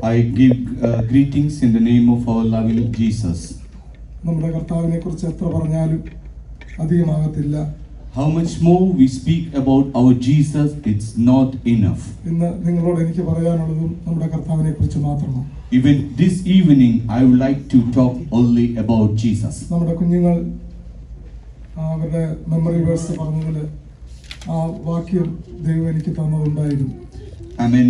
I give greetings in the name of our loving Jesus. നമ്മുടെ കർത്താവിനെക്കുറിച്ച് എത്ര പറഞ്ഞാലും അധികമാകത്തില്ല. How much more we speak about our Jesus, it's not enough. ഇന്ന് നിങ്ങളോട് എനിക്ക് പറയാനുള്ളതും നമ്മുടെ കർത്താവിനെക്കുറിച്ച് മാത്രമാണ്. Even this evening, I would like to talk only about Jesus. നമ്മുടെ കുഞ്ഞുങ്ങൾ അവരുടെ മെമ്മറി വേഴ്സ് പറഞ്ഞതിൽ ആ വാക്യം ദൈവം എനിക്ക് തന്നതുണ്ടായിരുന്നു. I mean,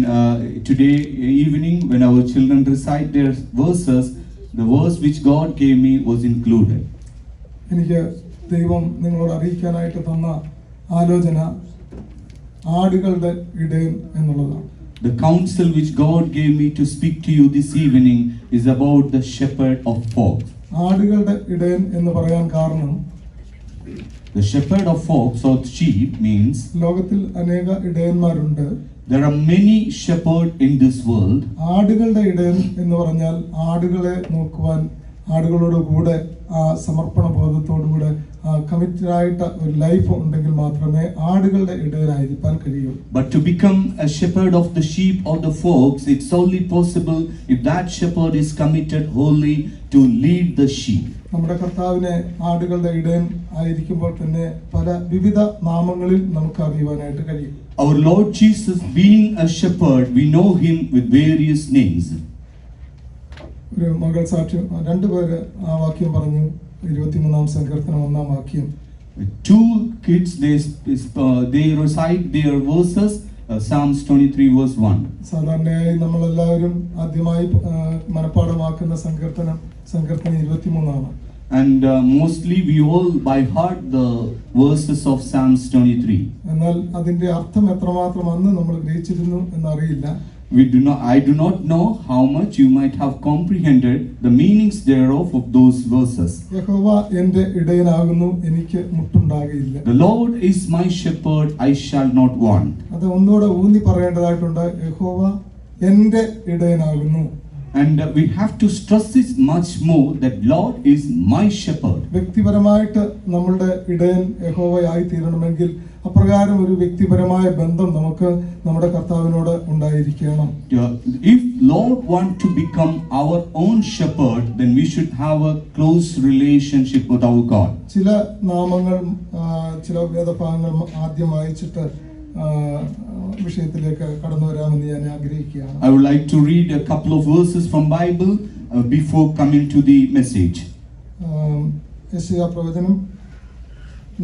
today evening when our children recite their verses, the verse which God gave me was included. എനിക്ക് ദൈവം നിങ്ങളോട് അറിയിക്കാനായിട്ട് തന്ന ആലോചന ആടുകളുടെ ഇടയൻ എന്നുള്ളതാണ്. The counsel which God gave me to speak to you this evening is about the shepherd of flocks. ആടുകളുടെ ഇടയൻ എന്ന് പറയാൻ കാരണം The shepherd of flocks or sheep means ലോകത്തിൽ അനേക ഇടയന്മാരുണ്ട്. there are many shepherds in this world. ആടുകളുടെ ഇടയൻ എന്ന് പറഞ്ഞാൽ ആടുകളെ നോക്കുവാൻ ആടുകളോട് കൂടെ ആ സമർപ്പണ ബോധത്തോടുകൂടെ കമ്മിറ്റഡ് ആയിട്ട് ഒരു ലൈഫ് ഉണ്ടെങ്കിൽ മാത്രമേ ആടുകളുടെ ഇടയനായിരിക്കാൻ കഴിയൂ. But to become a shepherd of the sheep or the flocks, it's only possible if that shepherd is committed wholly to lead the sheep. നമ്മുടെ കർത്താവിനെ ആടുകളുടെ ഇടയൻ ആയിരിക്കുമ്പോൾ തന്നെ പല വിവിധ നാമങ്ങളിൽ നമുക്ക് അറിയുവാനായിട്ട് കഴിയും. Our Lord Jesus being a shepherd, we know him with various names. ഒരു മകൾ സാക്ഷ്യം രണ്ടുപേര് ആ വാക്യം പറഞ്ഞു. 23-ാം സങ്കീർത്തനം 1-ാം വാക്യം. Two kids, they recite their verses, Psalms 23 verse 1. സാധാരണയായി നമ്മളെല്ലാവരും ആദ്യമായി മനഃപ്പാഠമാക്കുന്ന സങ്കീർത്തനം 23-ആണ്. And mostly we all by heart the verses of Psalms 23. എന്നാൽ അതിന്റെ അർത്ഥം എത്രമാത്രം അന്ന് നമ്മൾ ഗ്രഹിച്ചിരുന്നു എന്നറിയില്ല. I do not know how much you might have comprehended the meanings thereof of those verses. യഹോവ എൻ്റെ ഇടയനാകുന്നു, എനിക്ക് മുട്ടുണ്ടാകുകയില്ല. The Lord is my shepherd, I shall not want. അത് ഒന്നുകൂടെ ഊന്നി പറയേണ്ടതായിട്ടുണ്ട്. യഹോവ എൻ്റെ ഇടയനാകുന്നു. And we have to stress this much more that Lord is my shepherd. വ്യക്തിപരമായിട്ട് നമ്മളുടെ ഇടയൻ യഹോവയായി തീരണമെങ്കിൽ അപ്രകാരം ഒരു വ്യക്തിപരമായ ബന്ധം നമുക്ക് നമ്മുടെ കർത്താവിനോട് ഉണ്ടായിരിക്കണം. If Lord want to become our own shepherd, then we should have a close relationship with our God. ചില നാമങ്ങൾ ചില വേദഭാഗങ്ങൾ ആദ്യം വായിച്ചിട്ട് വിഷയത്തിലേക്ക് കടന്നു വരാമെന്ന് ഞാൻ ആഗ്രഹിക്കുകയാണ്. I would like to read a couple of verses from Bible before coming to the message. യെശയ്യാ പ്രവചനം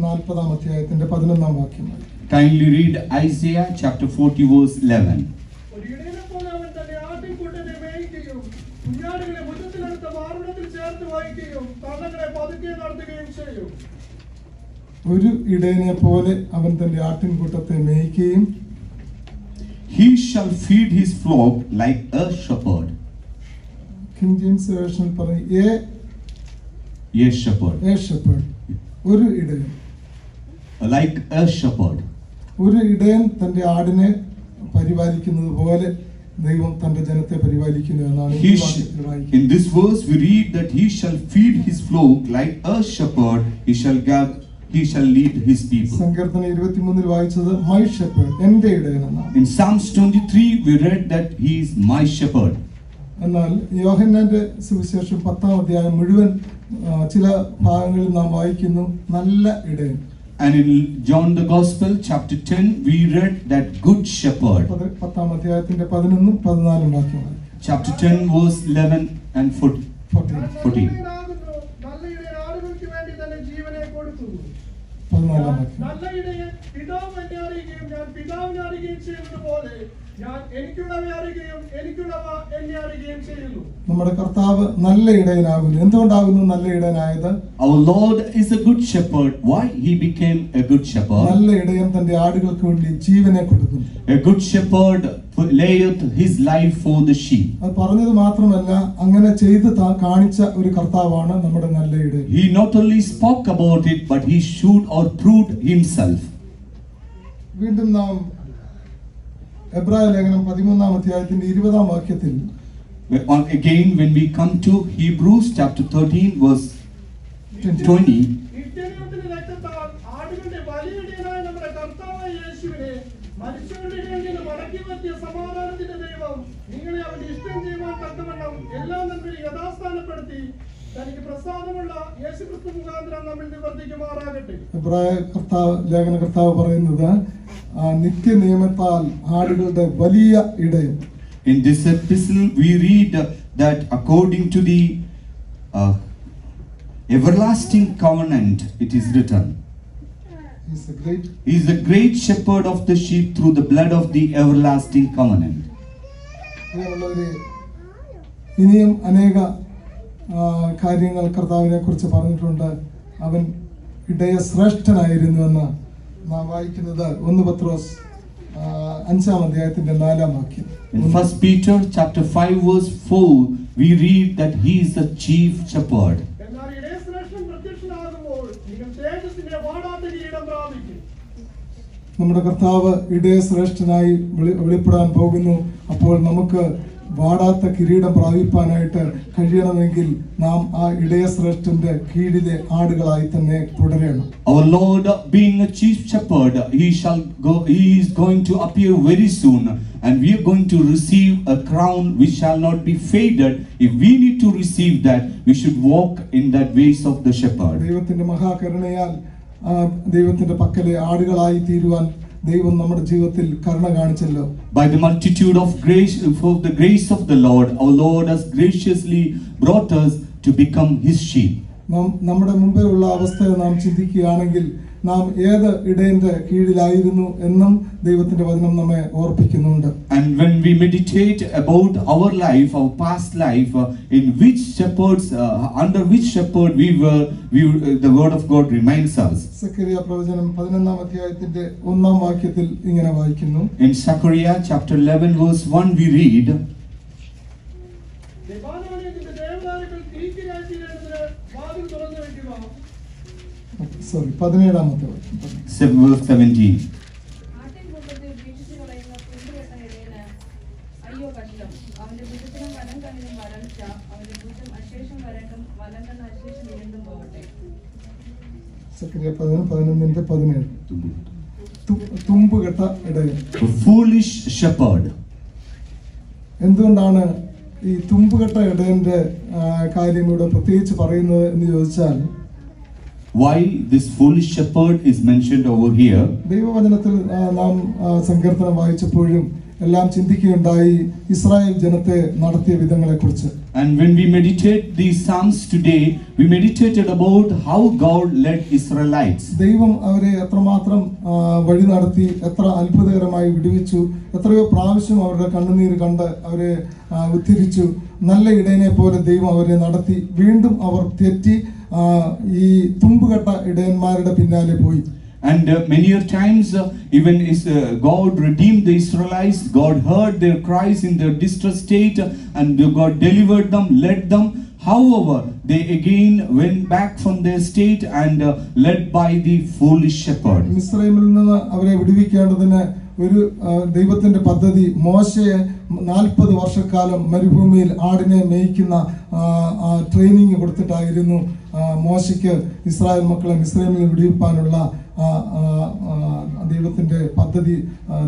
40-ാം അധ്യായത്തിന്റെ 11-ാം വാക്യം. Kindly read Isaiah chapter 40 verse 11. ഒരു ഇടയനെ പോലെ അവൻ തന്റെ ആട്ടിൻകൂട്ടത്തെ മേയ്ക്കുകയും He shall feed his flock like a shepherd. King James version പറയും Yes, shepherd. A shepherd. ഒരു ഇടയൻ Like a shepherd. ഒരു ഇടയൻ തന്റെ ആടിനെ പരിപാലിക്കുന്നത് പോലെ ദൈവം തന്റെ ജനത്തെ പരിപാലിക്കുന്നു എന്നാണ് ഈ വാക്യത്തിൽ വായിക്കുന്നത്. In this verse we read that he shall feed his flock like a shepherd. He shall lead his people. സങ്കീർത്തനം 23-ൽ വായിച്ചത് മൈ ഷെപ്പേർഡ്, എൻ്റെ ഇടയൻ എന്നാണ്. In Psalms 23 we read that he is my shepherd. എന്നാൽ യോഹന്നാന്റെ സുവിശേഷം 10-ാം അധ്യായം മുഴുവൻ ചില ഭാഗങ്ങളിൽ നാം വായിക്കുന്നു നല്ല ഇടയൻ. And in John the Gospel chapter 10 we read that good shepherd. 10-ാം അധ്യായത്തിന്റെ 11-ഉം 14-ഉം വാക്യങ്ങൾ. Chapter 10 verse 11 and 14. നല്ല ഇടയൻ പിതാവ് എന്നെ അറിയുകയും ഞാൻ പിതാവിനെ അറിയുകയും ചെയ്യുന്നതുപോലെ ഞാൻ എനിക്കുള്ളവയെ അറിയുകയും എനിക്കുള്ളവ എന്നെ അറിയുകയും ചെയ്യുന്നു. നമ്മുടെ കർത്താവ് നല്ല ഇടയനാകുന്നു. എന്തുകൊണ്ടാകുന്നു നല്ല ഇടയനായത്? Our Lord is a good shepherd. Why he became a good shepherd? നല്ല ഇടയൻ തന്റെ ആടുകൾക്ക് വേണ്ടി ജീവനെ കൊടുക്കുന്നു. A good shepherd layeth his life for the sheep. അത് പറഞ്ഞത് മാത്രമല്ല, അങ്ങനെ ചെയ്ത് കാണിച്ച ഒരു കർത്താവാണ് നമ്മുടെ നല്ല ഇടയൻ. He not only spoke about it, but he showed or proved himself. വീണ്ടും നാം എബ്രായ ലേഖനം 13-ാം അധ്യായത്തിന്റെ 20-ാം വാക്യത്തിൽ again when we come to Hebrews chapter 13 verse 20, മരിച്ചവരുടെ മടക്കി വരുത്തിയ സമാധാനത്തിന്റെ ദൈവം നിങ്ങളെ അവന്റെ ഇഷ്ടം ചെയ്യുവാൻ എബ്രായ ലേഖനകർത്താവ് പറയുന്നത് നിത്യനിയമത്താൽ ആടുകളുടെ വലിയ ഇടയൻ. In this epistle we read that according to the everlasting covenant it is written, he is the great shepherd of the sheep through the blood of the everlasting covenant. ഇനിയും അനേക കാര്യങ്ങൾ കർത്താവിനെ കുറിച്ച് പറഞ്ഞിട്ടുണ്ട്. അവൻ ഇടയ ശ്രേഷ്ഠനായിരുന്നുവെന്ന് നാം വായിക്കുന്നത് 1 പത്രോസ് 5-ാം അധ്യായത്തിന്റെ 4-ാം വാക്യം. In 1 Peter chapter 5 verse 4 we read that he is the chief shepherd. നമ്മുടെ കർത്താവ് ഇടയ ശ്രേഷ്ഠനായി വെളിപ്പെടാൻ പോകുന്നു. അപ്പോൾ നമുക്ക് വാടാത്ത കിരീടം പ്രാപിപ്പാനായിട്ട് കഴിയണമെങ്കിൽ നാം ആ ഇടയ ശ്രേഷ്ഠന്റെ കീഴിലെ ആടുകളായി തന്നെ തുടരണം. Our Lord being a chief shepherd, he is going to appear very soon, and we are going to receive a crown which shall not be faded. If we need to receive that, we should walk in that ways of the shepherd. ദൈവത്തിന്റെ മഹാകരുണയാൽ ദൈവത്തിന്റെ പക്കലെ ആടുകളായി തീരുവാൻ ദൈവം നമ്മുടെ ജീവിതത്തിൽ കരുണ കാണിച്ചല്ലോ. By the multitude of grace, for the grace of the Lord, our Lord has graciously brought us to become his sheep. നമ്മുടെ മുമ്പേ ഉള്ള അവസ്ഥയെ നാം ചിന്തിക്കുകയാണെങ്കിൽ നാം ഏത് ഇടയന്റെ കീഴിലായിരുന്നു എന്നും ദൈവത്തിന്റെ വചനം നമ്മെ ഓർപ്പിക്കുന്നുണ്ട്. And when we meditate about our life, our past life, in which shepherds, under which shepherd we were, the word of God reminds us. Zacharia പ്രവചനം 11-ാം അധ്യായത്തിന്റെ 1-ാം വാക്യത്തിൽ ഇങ്ങനെ വായിക്കുന്നു. In Zechariah chapter 11 verse 1 we read, sorry, 17-ാമത്തെ verse 17. Zacharia 11:17 തുമ്പുകെട്ട ഇടയൻ. A foolish shepherd. എന്തുകൊണ്ടാണ് ഈ തുമ്പുകെട്ട ഇടയന്റെ കാര്യം ഇവിടെ പ്രത്യേകിച്ച് പറയുന്നത് എന്ന് ചോദിച്ചാൽ, why this foolish shepherd is mentioned over here? ദൈവവചനത്തിൽ നാം സങ്കീർത്തനം വായിച്ചപ്പോഴും എല്ലാം ചിന്തിക്കുകയുണ്ടായി ഇസ്രായേൽ ജനത്തെ നടത്തിയ വിധങ്ങളെ കുറിച്ച്. And when we meditate these psalms today, we meditated about how God led Israelites. ദൈവം അവരെ എത്രമാത്രം വഴി നടത്തി, എത്ര അത്ഭുതകരമായി വിടുവിച്ചു, എത്രയോ പ്രാവശ്യം അവരുടെ കണ്ണുനീര് കണ്ട് അവരെ ഉദ്ധരിച്ചു. നല്ല ഇടയനെ പോലെ ദൈവം അവരെ നടത്തി. വീണ്ടും അവർ തെറ്റി ഈ തുമ്പുകെട്ട ഇടയന്മാരുടെ പിന്നാലെ പോയി. And many times even God redeemed the Israelites. God heard their cries in their distress state, and God delivered them, led them. However, they again went back from their state and led by the foolish shepherd. മിസ്രൈമിൽ നിന്ന് അവരെ വിടുവിക്കേണ്ടതിന് ഒരു ദൈവത്തിന്റെ പദ്ധതി മോശയെ 40 വർഷക്കാലം മരുഭൂമിയിൽ ആടിനെ മേയ്ക്കുന്ന ട്രെയിനിങ് കൊടുത്തിട്ടായിരുന്നു മോശയ്ക്ക് ഇസ്രായേൽ മക്കളെ മിസ്രൈമിൽ വിടുവിപ്പാനുള്ള ദൈവത്തിന്റെ പദ്ധതി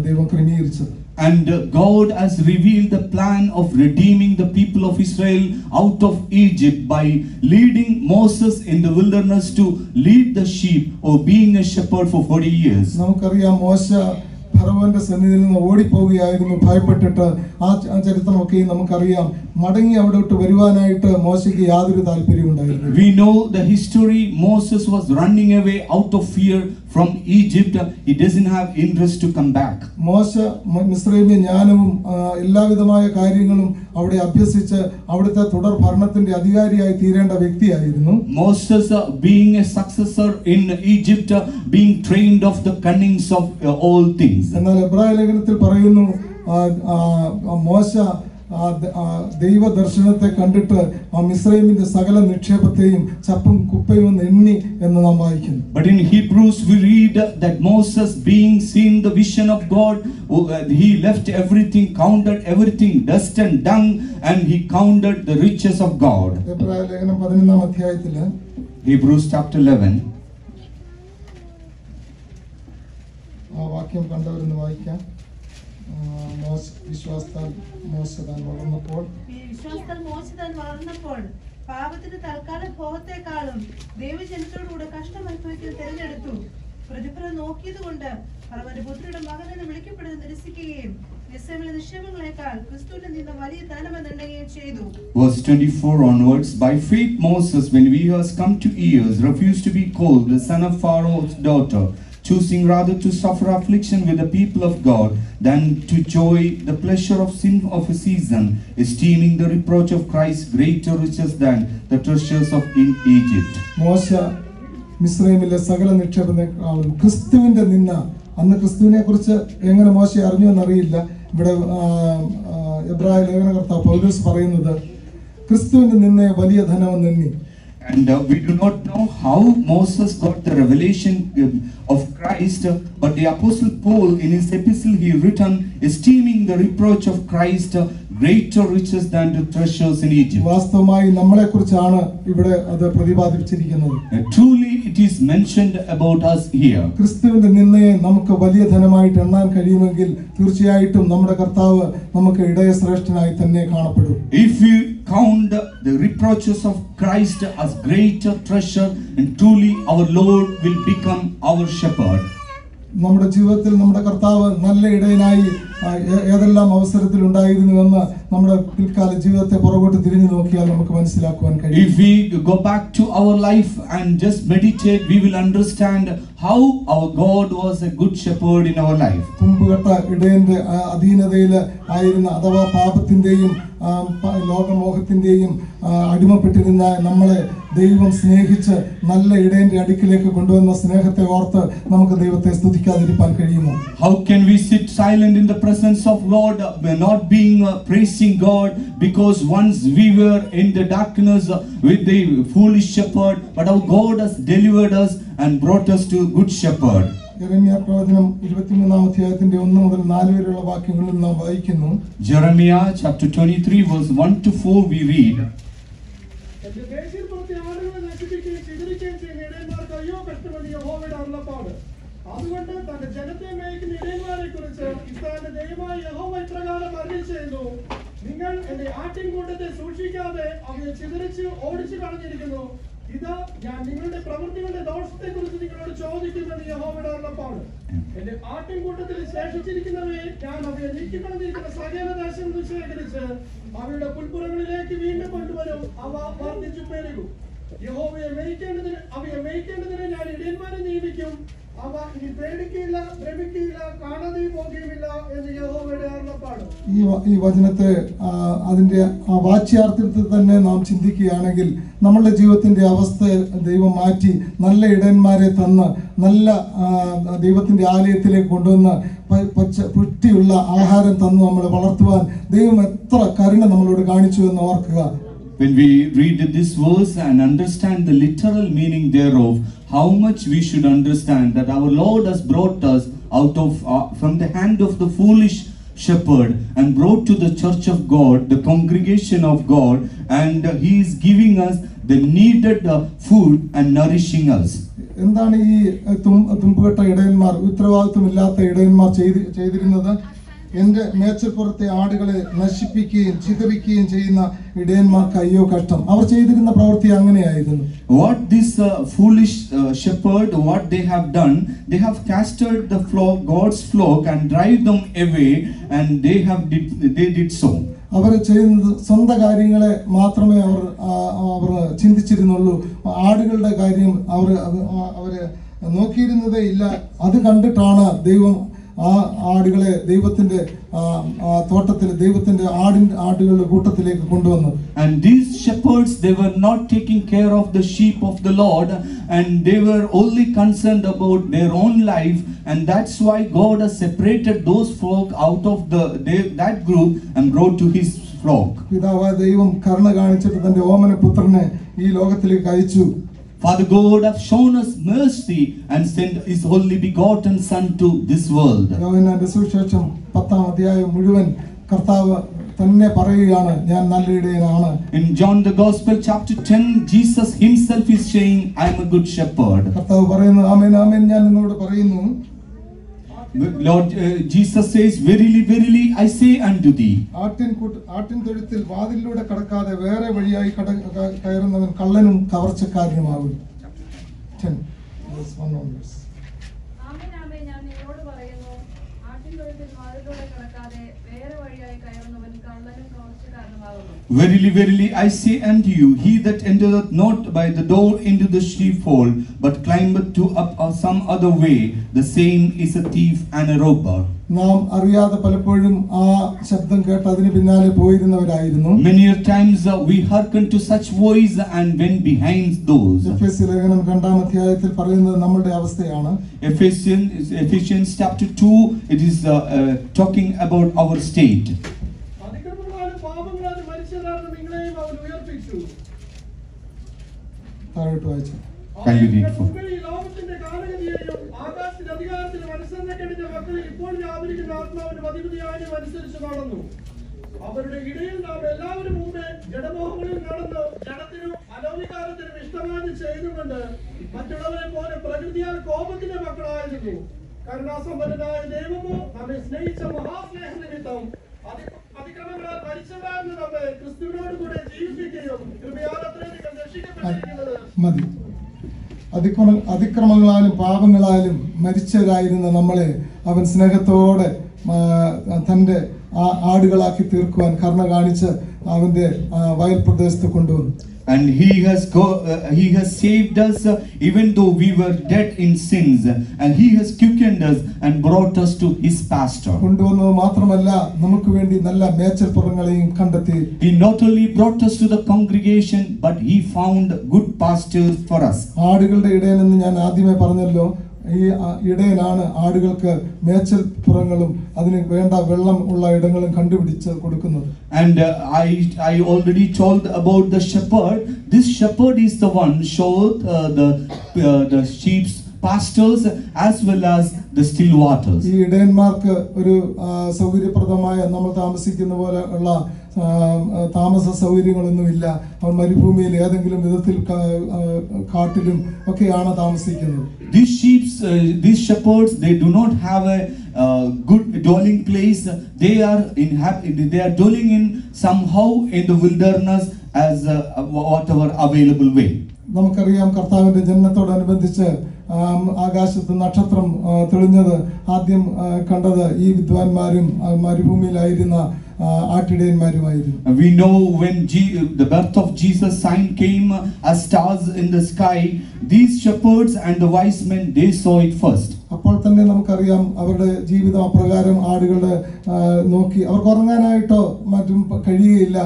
ദൈവം ക്രമീകരിച്ചത്. And God has revealed the plan of redeeming the people of Israel out of Egypt by leading Moses in the wilderness to lead the sheep, or being a shepherd for 40 years. നമുക്കറിയാം മോശ ഫറവോന്റെ സന്നിധിയിൽ നിന്ന് ഓടിപ്പോവുകയായിരുന്നു ഭയപ്പെട്ടിട്ട്. ആ ചരിത്രമൊക്കെ നമുക്കറിയാം. മടങ്ങി അവിടോട്ട് വരുവാനായിട്ട് മോശയ്ക്ക് യാതൊരു താല്പര്യവും ഉണ്ടായിരുന്നു. We know the history. Moses was running away out of fear from Egypt. He doesn't have interest to come back. മോശ മിസ്രൈമ്യ ജ്ഞാനവും എല്ലാവിധമായ കാര്യങ്ങളും അവിടെ അഭ്യസിച്ച് അവിടുത്തെ തുടർ ഭരണത്തിന്റെ അധികാരിയായി തീരേണ്ട വ്യക്തിയായിരുന്നു. Moses being a successor in Egypt, being trained of the cunnings of all things. എന്നാൽ എബ്രായ ലേഖനത്തിൽ പറയുന്നു മോശ ദൈവ ദർശനത്തെ കണ്ടിട്ട് ആ മിസ്രൈമിന്റെ സകല നിക്ഷേപത്തെയും ചപ്പും കുപ്പയും എണ്ണി എന്ന് നാം വായിക്കുന്നു. But in Hebrews we read that Moses being seen the vision of God, he left everything, counted everything dust and dung, and he counted the riches of God. എബ്രായ ലേഖനം 11-ാം അധ്യായത്തില് Hebrews chapter 11 ആ വാക്യം കണ്ടവരെന്ന് വായിക്കാം. വിശ്വാസത്താൽ മോശ താൻ വളർന്നപ്പോൾ പാപത്തിന്റെ തൽക്കാല ഭോഗത്തെക്കാളും ദൈവജനത്തോടുകൂടെ കഷ്ടം അനുഭവിക്കാൻ തിരഞ്ഞെടുത്തു. പ്രതിഫലം നോക്കിയത് കൊണ്ട് അവന്റെ പുത്രിയുടെ മകനെന്ന് വിളിക്കപ്പെടുന്നത് നിരസിക്കുകയും നിക്ഷേപങ്ങളെക്കാൾ ക്രിസ്തുവിന്റെ നിന്ന് വലിയ ധനമെന്നുണ്ടെങ്കിൽ ചെയ്തു. Verse 24 onwards, by faith Moses, when he has come to years, refused to be called the son of Pharaoh's daughter, choosing rather to suffer affliction with the people of God than to enjoy the pleasure of sin of a season, esteeming the reproach of Christ greater riches than the treasures of in Egypt. മോശ മിസ്രൈമിലെ സകല നിക്ഷേപങ്ങളെക്കാളും ക്രിസ്തുവിന്റെ നിന്ന, അന്ന് ക്രിസ്തുവിനെ കുറിച്ച് എങ്ങനെ മോശ അറിഞ്ഞു എന്നറിയില്ല. ഇവിടെ എബ്രായ ലേഖനകർത്താവ് പൗലോസ് പറയുന്നത് ക്രിസ്തുവിന്റെ നിന്നെ വലിയ ധനമെന്ന് എണ്ണി. And we do not know how Moses got the revelation of Christ, but the Apostle Paul in his epistle he written, esteeming the reproach of Christ greater riches than the treasures in Egypt. വാസ്തവമായി നമ്മളെക്കുറിച്ചാണ് ഇവിടെ അത് പ്രതിപാദിച്ചിരിക്കുന്നത്. Truly it is mentioned about us here. ക്രിസ്തുവിന്റെ നിന്നയെ നമുക്ക് വലിയ ധനമായിട്ട് എണ്ണാൻ കഴിയുമെങ്കിൽ തീർച്ചയായിട്ടും നമ്മുടെ കർത്താവ് നമുക്ക് ഇടയശ്രേഷ്ഠനായി തന്നെ കാണപ്പെടും. If we count the reproaches of Christ as greater treasure, and truly our Lord will become our shepherd. നമ്മുടെ ജീവിതത്തിൽ നമ്മുടെ കർത്താവ് നല്ല ഇടയനായി ഏതെല്ലാം അവസരത്തിൽ ഉണ്ടായിരുന്നുവെന്ന് നമ്മുടെ പിൽക്കാല ജീവിതത്തെ പുറകോട്ട് തിരിഞ്ഞു നോക്കിയാൽ നമുക്ക് മനസ്സിലാക്കുവാൻ കഴിയും. If we go back to our life and just meditate, we will understand how our God was a good shepherd in our life. തുമ്പുകെട്ട ഇടയന്റെ അധീനതയിൽ ആയിരുന്ന അഥവാ പാപത്തിന്റെയും ലോകമോഹത്തിന്റെയും അടിമപ്പെട്ടിരുന്ന നമ്മളെ ദൈവം സ്നേഹിച്ച് നല്ല ഇടയന്റെ അടുക്കിലേക്ക് കൊണ്ടുവന്ന സ്നേഹത്തെ ഓർത്ത് നമുക്ക് ദൈവത്തെ സ്തുതിക്കാതിരിക്കാൻ കഴിയുമോ? How can we sit silent in the presence of Lord, not being praising God, because once we were in the darkness with the foolish shepherd, but our God has delivered us and brought us to good shepherd. യെരമ്യാ പ്രവചനം 23-ാം അധ്യായത്തിന്റെ 1 മുതൽ 4 വരെയുള്ള വാക്യങ്ങളിൽ നാം വായിക്കുന്നു. Jeremiah chapter 23 verse 1 to 4 we read. അതുകൊണ്ട് തന്റെ ജനത്തെ മേയ്ക്കുന്ന ഇടയന്മാരെ കുറിച്ച് ഇസ്രായേലിന്റെ ദൈവമായ യഹോവ ഇപ്രകാരം അരുളിച്ചെയ്യുന്നു, നിങ്ങൾ എന്റെ ആട്ടിൻകൂട്ടത്തെ സൂക്ഷിക്കാതെ അവയെ ചിതറിച്ച് ഓടിച്ചു കളഞ്ഞിരിക്കുന്നു. ഇതാ ഞാൻ നിങ്ങളുടെ പ്രവൃത്തികളുടെ ദോഷത്തെ കുറിച്ച് നിങ്ങളോട് ചോദിക്കുന്നത് യഹോവയുടെ അരുളപ്പാട്. എന്റെ ആട്ടിൻകൂട്ടത്തിൽ ശേഷിച്ചിരിക്കുന്നവയെ ഞാൻ അവയെ നീക്കിക്കളഞ്ഞിരിക്കുന്ന സകല ദേശം ശേഖരിച്ച് അവയുടെ പുൽപ്പുറങ്ങളിലേക്ക് വീണ്ടും കൊണ്ടുവരും. അവ വർദ്ധിച്ചു പെരുകും. യഹോവയെ മേയ്ക്കേണ്ടതിന് ഞാൻ ഇടയന്മാരെ നിയമിക്കും. അവ ഇനി പേടിക്കില്ല, ഭ്രമിക്കില്ല, കാണാതെ പോകുകയുമില്ല എന്ന് യഹോവയുടെ അരുളപ്പാട്. ഈ വചനത്തെ അതിന്റെ വാച്യാർത്ഥത്തിൽ തന്നെ നാം ചിന്തിക്കുകയാണെങ്കിൽ നമ്മളുടെ ജീവിതത്തിന്റെ അവസ്ഥ ദൈവം മാറ്റി നല്ല ഇടയന്മാരെ തന്ന് നല്ല ദൈവത്തിന്റെ ആലയത്തിലേക്ക് കൊണ്ടുവന്ന് പുഷ്ടിയുള്ള ആഹാരം തന്ന് നമ്മളെ വളർത്തുവാൻ ദൈവം എത്ര കരുണ നമ്മളോട് കാണിച്ചു എന്ന് ഓർക്കുക. When we read this verse and understand the literal meaning thereof, how much we should understand that our Lord has brought us out of from the hand of the foolish shepherd and brought to the church of God, the congregation of God, and he is giving us the needed food and nourishing us. എന്താണ് ഈ തുമ്പുകെട്ട ഇടയന്മാർ, ഉത്തരവാദിത്വമില്ലാത്ത ഇടയന്മാർ ചെയ്തിരുന്നത്? എന്റെ മേച്ചൽപ്പുറത്തെ ആടുകളെ നശിപ്പിക്കുകയും ചിതറിക്കുകയും ചെയ്യുന്ന ഇടയന്മാർക്ക് അയ്യോ കഷ്ടം. അവർ ചെയ്തിരുന്ന പ്രവൃത്തി അങ്ങനെയായിരുന്നു. What this foolish shepherd, what they have done, they have casted the flock, God's flock, and drive them away, and they did so. അവർ ചെയ്യുന്നത് സ്വന്തം കാര്യങ്ങളെ മാത്രമേ അവർ ചിന്തിച്ചിരുന്നുള്ളൂ. ആടുകളുടെ കാര്യം അവര് നോക്കിയിരുന്നതേ ഇല്ല. അത് കണ്ടിട്ടാണ് ദൈവം ആ ആടുകളെ ദൈവത്തിന്റെ തോട്ടത്തിൽ ദൈവത്തിന്റെ ആടുകളുടെ കൂട്ടത്തിലേക്ക് കൊണ്ടുവന്നു. And these shepherds, they were not taking care of the sheep of the Lord, and they were only concerned about their own life, and that's why God has separated those folk out of that group and brought to his flock. പിതാവായ ദൈവം കരുണ കാണിച്ചിട്ട് തന്റെ ഓമന പുത്രനെ ഈ ലോകത്തിലേക്ക് അയച്ചു. Father God has shown us mercy and sent his only begotten son to this world. യോഹന്നാന്റെ സുവിശേഷം 10-ാം അധ്യായം മുഴുവൻ കർത്താവ് തന്നെ പറയുകയാണ്, ഞാൻ നല്ല ഇടയനാണ്. In John the Gospel chapter 10, Jesus himself is saying, I am a good shepherd. കർത്താവ് പറയുന്നു, ആമേൻ ആമേൻ ഞാൻ നിങ്ങളോട് പറയുന്നു, Lord Jesus says, verily, verily, I say unto thee. ആട്ടിൻ തൊഴുത്തിൽ വാതിലിലൂടെ കടക്കാതെ വേറെ വഴിയായി കയറുന്നവൻ കള്ളനും കവർച്ചക്കാരനുമാകും. 10 verse 1 onwards. ആമേൻ ആമേൻ ഞാൻ നിങ്ങളോട് പറയുന്നു, ആട്ടിൻ തൊഴുത്തിൽ വാതിലിലൂടെ കടക്കാതെ വേറെ വഴിയായി കയറുന്നവൻ കള്ളനും കവർച്ചക്കാരനുമാകുന്നു. Verily, verily, I say unto you, he that entereth not by the door into the sheepfold, but climbeth to up some other way, the same is a thief and a robber. നാം അറിയാതെ പലപ്പോഴും ആ ശബ്ദം കേട്ട് അതിന് പിന്നാലെ പോയിരുന്നവരായിരുന്നു. Many times we hearken to such voice and went behind those. എഫേസ്യ ലേഖനം 2-ാം അധ്യായത്തിൽ പറയുന്നത് നമ്മുടെ അവസ്ഥയാണ്. Ephesians chapter 2, it is talking about our state. താഴോട്ട് വായിച്ചു. Can you read for? അവരുടെ ഇടയിൽ നാം എല്ലാവരും മുമ്പേ ജഡമോഹങ്ങളിൽ നടന്ന് ജഡത്തിനും അലോവികാരത്തിനും ഇഷ്ടമായത് ചെയ്തുകൊണ്ട് മറ്റുള്ളവരെ പോലെ പ്രകൃതിയാൽ കോപത്തിന്റെ മക്കളായിരുന്നു. കരുണാസമ്പന്നനായ ദൈവമോ നമ്മെ സ്നേഹിച്ച മഹാസ്നേഹ നിമിത്തം അതിക്രമങ്ങളാൽ മരിച്ചവരായിരുന്നു നമ്മെ ക്രിസ്തുവിനോട് കൂടെ ജീവിപ്പിക്കുകയും കൃപയാൽ അത്രയധികം രക്ഷിക്കപ്പെട്ടിരിക്കുന്നത്. മതി. അതിക്രമങ്ങളാലും പാപങ്ങളാലും മരിച്ചവരായിരുന്ന നമ്മളെ അവൻ സ്നേഹത്തോടെ തന്റെ ആടുകളാക്കി തീർക്കുവാൻ കരുണ കാണിച്ച് അവന്റെ വയൽ പ്രദേശത്ത് കൊണ്ടുവന്നു. And he has saved us even though we were dead in sins, and he has quickened us and brought us to his pasture. കൊണ്ടുവന്നത് മാത്രമല്ല, നമുക്ക് വേണ്ടി നല്ല മേച്ചൽപ്പുറങ്ങളെയും കണ്ടെത്തി. He not only brought us to the congregation, but he found good pastures for us. ആടുകളുടെ ഇടയൻ എന്ന് ഞാൻ ആദ്യമേ പറഞ്ഞല്ലോ. ഈ ഇടയനാണ് ആടുകൾക്ക് മേച്ചൽപ്പുറങ്ങളും അതിന് വേണ്ട വെള്ളം ഉള്ള ഇടങ്ങളും കണ്ടുപിടിച്ച് കൊടുക്കുന്നത്. And I already told about the shepherd. This shepherd is the one showed the sheep's pastures as well as the still waters. ഈ ഇടയന്മാർക്ക് ഒരു സൗകര്യപ്രദമായ നമ്മൾ താമസിക്കുന്ന പോലെ ഉള്ള താമസ സൗകര്യങ്ങളൊന്നുമില്ല. അവർ മരുഭൂമിയിൽ ഏതെങ്കിലും വിധത്തിൽ കാട്ടിലും ഒക്കെയാണ് താമസിക്കുന്നത്. These shepherds, they do not have a good dwelling place. They are dwelling in somehow in the wilderness as whatever available way. നമുക്കറിയാം, കർത്താവിന്റെ ജനനത്തോടനുബന്ധിച്ച് ആകാശത്ത് നക്ഷത്രം തെളിഞ്ഞത് ആദ്യം കണ്ടത് ഈ വിദ്വാൻമാരും മരുഭൂമിയിലായിരുന്ന ആട്ടിടയന്മാരുമായിരുന്നു. We know when the birth of Jesus sign came as stars in the sky, these shepherds and the wise men, they saw it first. അപ്പോൾ തന്നെ നമുക്കറിയാം അവരുടെ ജീവിതം അപ്രകാരം ആടുകളുടെ നോക്കി അവർക്ക് ഉറങ്ങാനായിട്ടോ മറ്റും കഴിയുകയില്ല.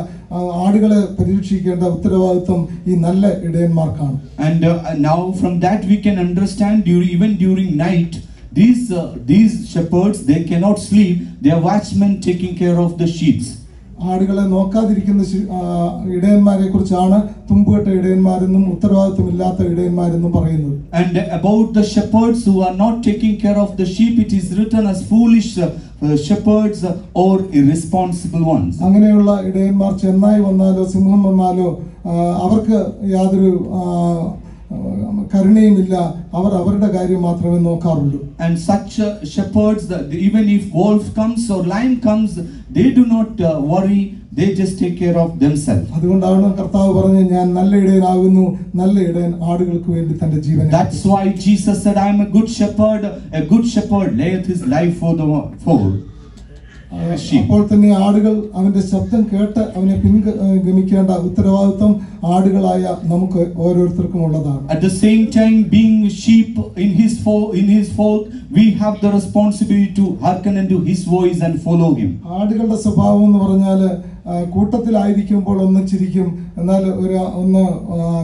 ആടുകളെ പരിരക്ഷിക്കേണ്ട ഉത്തരവാദിത്വം ഈ നല്ല ഇടയന്മാർക്കാണ്. And now from that we can understand even during night these shepherds, they cannot sleep. They are watchmen taking care of the sheep. ആടുകളെ നോക്കാതിരിക്കുന്ന ഇടയന്മാരെ കുറിച്ചാണ് തുമ്പുകെട്ട ഇടയന്മാരെന്നും ഉത്തരവാദിത്വമില്ലാത്ത ഇടയന്മാരെന്നും പറയുന്നത്. And about the shepherds who are not taking care of the sheep, it is written as foolish shepherds or irresponsible ones. അങ്ങനെയുള്ള ഇടയന്മാർ ചെന്നായി വന്നാലോ സിംഹം വന്നാലോ അവർക്ക് യാതൊരു കരുണയുമില്ല. അവർ അവരുടെ കാര്യം മാത്രമേ നോക്കാറുള്ളൂ. And such shepherds, even if wolf comes or lion comes, they do not worry. They just take care of themselves. അതുകൊണ്ടാണ് കർത്താവ് പറഞ്ഞത്, ഞാൻ നല്ല ഇടയനാകുന്നു, നല്ല ഇടയൻ ആടുകൾക്ക് വേണ്ടി തന്റെ ജീവൻ. That's why Jesus said, I am a good shepherd layeth his life for the fold. അപ്പോൾ തന്നെ ആടുകൾ അവന്റെ ശബ്ദം കേട്ട് അവനെ പിൻഗമിക്കേണ്ട ഉത്തരവാദിത്വം ആടുകളായ നമുക്ക് ഓരോരുത്തർക്കും ഉള്ളതാണ്. At the same time, being sheep in his fold, we have the responsibility to hearken unto his voice and follow him. ആടുകളുടെ സ്വഭാവം എന്ന് പറഞ്ഞാൽ കൂട്ടത്തിലായിരിക്കുമ്പോൾ ഒന്ന് ചിരിക്കും, എന്നാൽ ഒന്ന്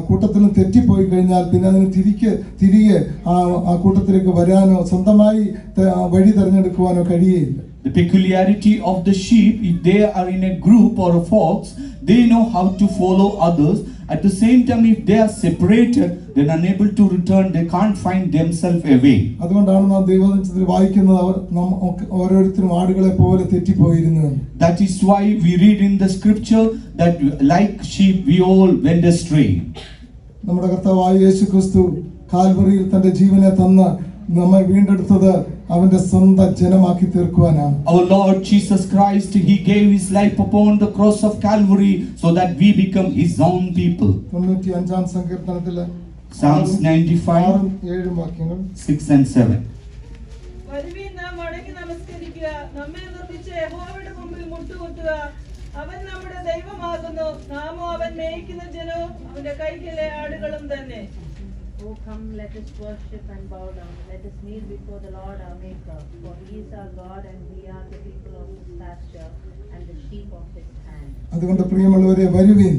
കൂട്ടത്തിൽ തെറ്റിപ്പോയി കഴിഞ്ഞാൽ പിന്നെ അതിന് തിരികെ ആ കൂട്ടത്തിലേക്ക് വരാനോ സ്വന്തമായി വഴി തിരഞ്ഞെടുക്കുവാനോ കഴിയുകയില്ല. The peculiarity of the sheep, if they are in a group or a flock, they know how to follow others. At the same time, if they are separated, they are unable to return. They can't find themselves away. അതുകൊണ്ടാണ് നാം ദൈവവചനത്തിൽ വായിക്കുന്നത്, അവർ ഓരോരുത്തരും ആടുകളെ പോലെ തെറ്റിപ്പോയിരുന്നു. That is why we read in the scripture that like sheep we all went astray. നമ്മുടെ കർത്താവായ യേശുക്രിസ്തു കാൽവറിയിൽ തന്റെ ജീവനെ തന്ന് നമ്മെ വീണ്ടെടുത്തത് അവന്റെ സ്വന്തം ജനമാക്കി തീർക്കുവാനാണ്. Our Lord Jesus Christ, He gave His life upon the cross of Calvary so that we become His own people. 95-ാം സങ്കീർത്തനത്തിലെ Psalms 95, 6-7 വാക്യങ്ങൾ. 6 and 7. വരുവീൻ നാം വണങ്ങി നമസ്കരിക്കുക, നമ്മെ നിർമ്മിച്ച യഹോവയുടെ മുമ്പിൽ മുട്ടുകുത്തുക. അവൻ നമ്മുടെ ദൈവമാകുന്നു, നാമോ അവൻ മേയ്ക്കുന്ന ജനവും അവന്റെ കൈകളിലെ ആടുകളും തന്നെ. Oh, come, let us worship and bow down. Let us kneel before the Lord our Maker. For He is our God, and we are the people of His pasture and the sheep of His hand. അതുകൊണ്ട് പ്രിയമുള്ളവരെ, വരുവീൻ,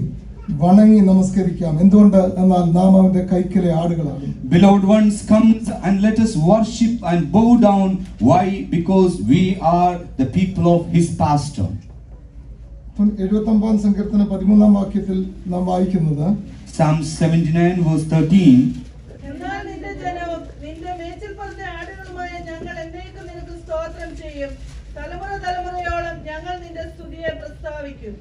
വണങ്ങി നമസ്കരിക്കാം. എന്തുകൊണ്ട് എന്നാൽ നാം അവന്റെ കൈക്കലെ ആടുകളാണ്. Beloved ones, come and let us worship and bow down. Why? Because we are the people of His pasture. 79-ാം സങ്കീർത്തനം 13-ാം വാക്യത്തിൽ നാം വായിക്കുന്നത് Psalm 79 verse 13. എന്നാൽ നിന്റെ ജനവും നിന്റെ മേച്ചിൽപ്പുറത്തെ ആടുകളുമായ ഞങ്ങൾ എന്നേക്കും നിനക്ക് സ്തോത്രം ചെയ്യും. തലമുറ തലമുറയോളം ഞങ്ങൾ നിന്റെ സ്തുതിയെ പ്രസ്താവിക്കും.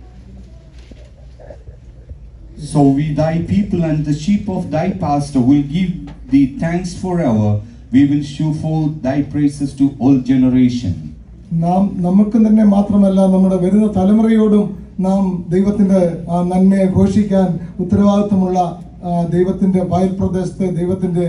So we thy people and the sheep of thy pasture will give thee thanks forever. We will shew forth thy praises to all generation. നാം നമുക്ക് തന്നെ മാത്രമല്ല നമ്മുടെ വരുന്ന തലമുറയോടും നാം ദൈവത്തിന്റെ നന്മയെ ഘോഷിക്കാൻ ഉത്തരവാദിത്തമുള്ള ദൈവത്തിന്റെ വയൽ പ്രദേശത്തെ ദൈവത്തിന്റെ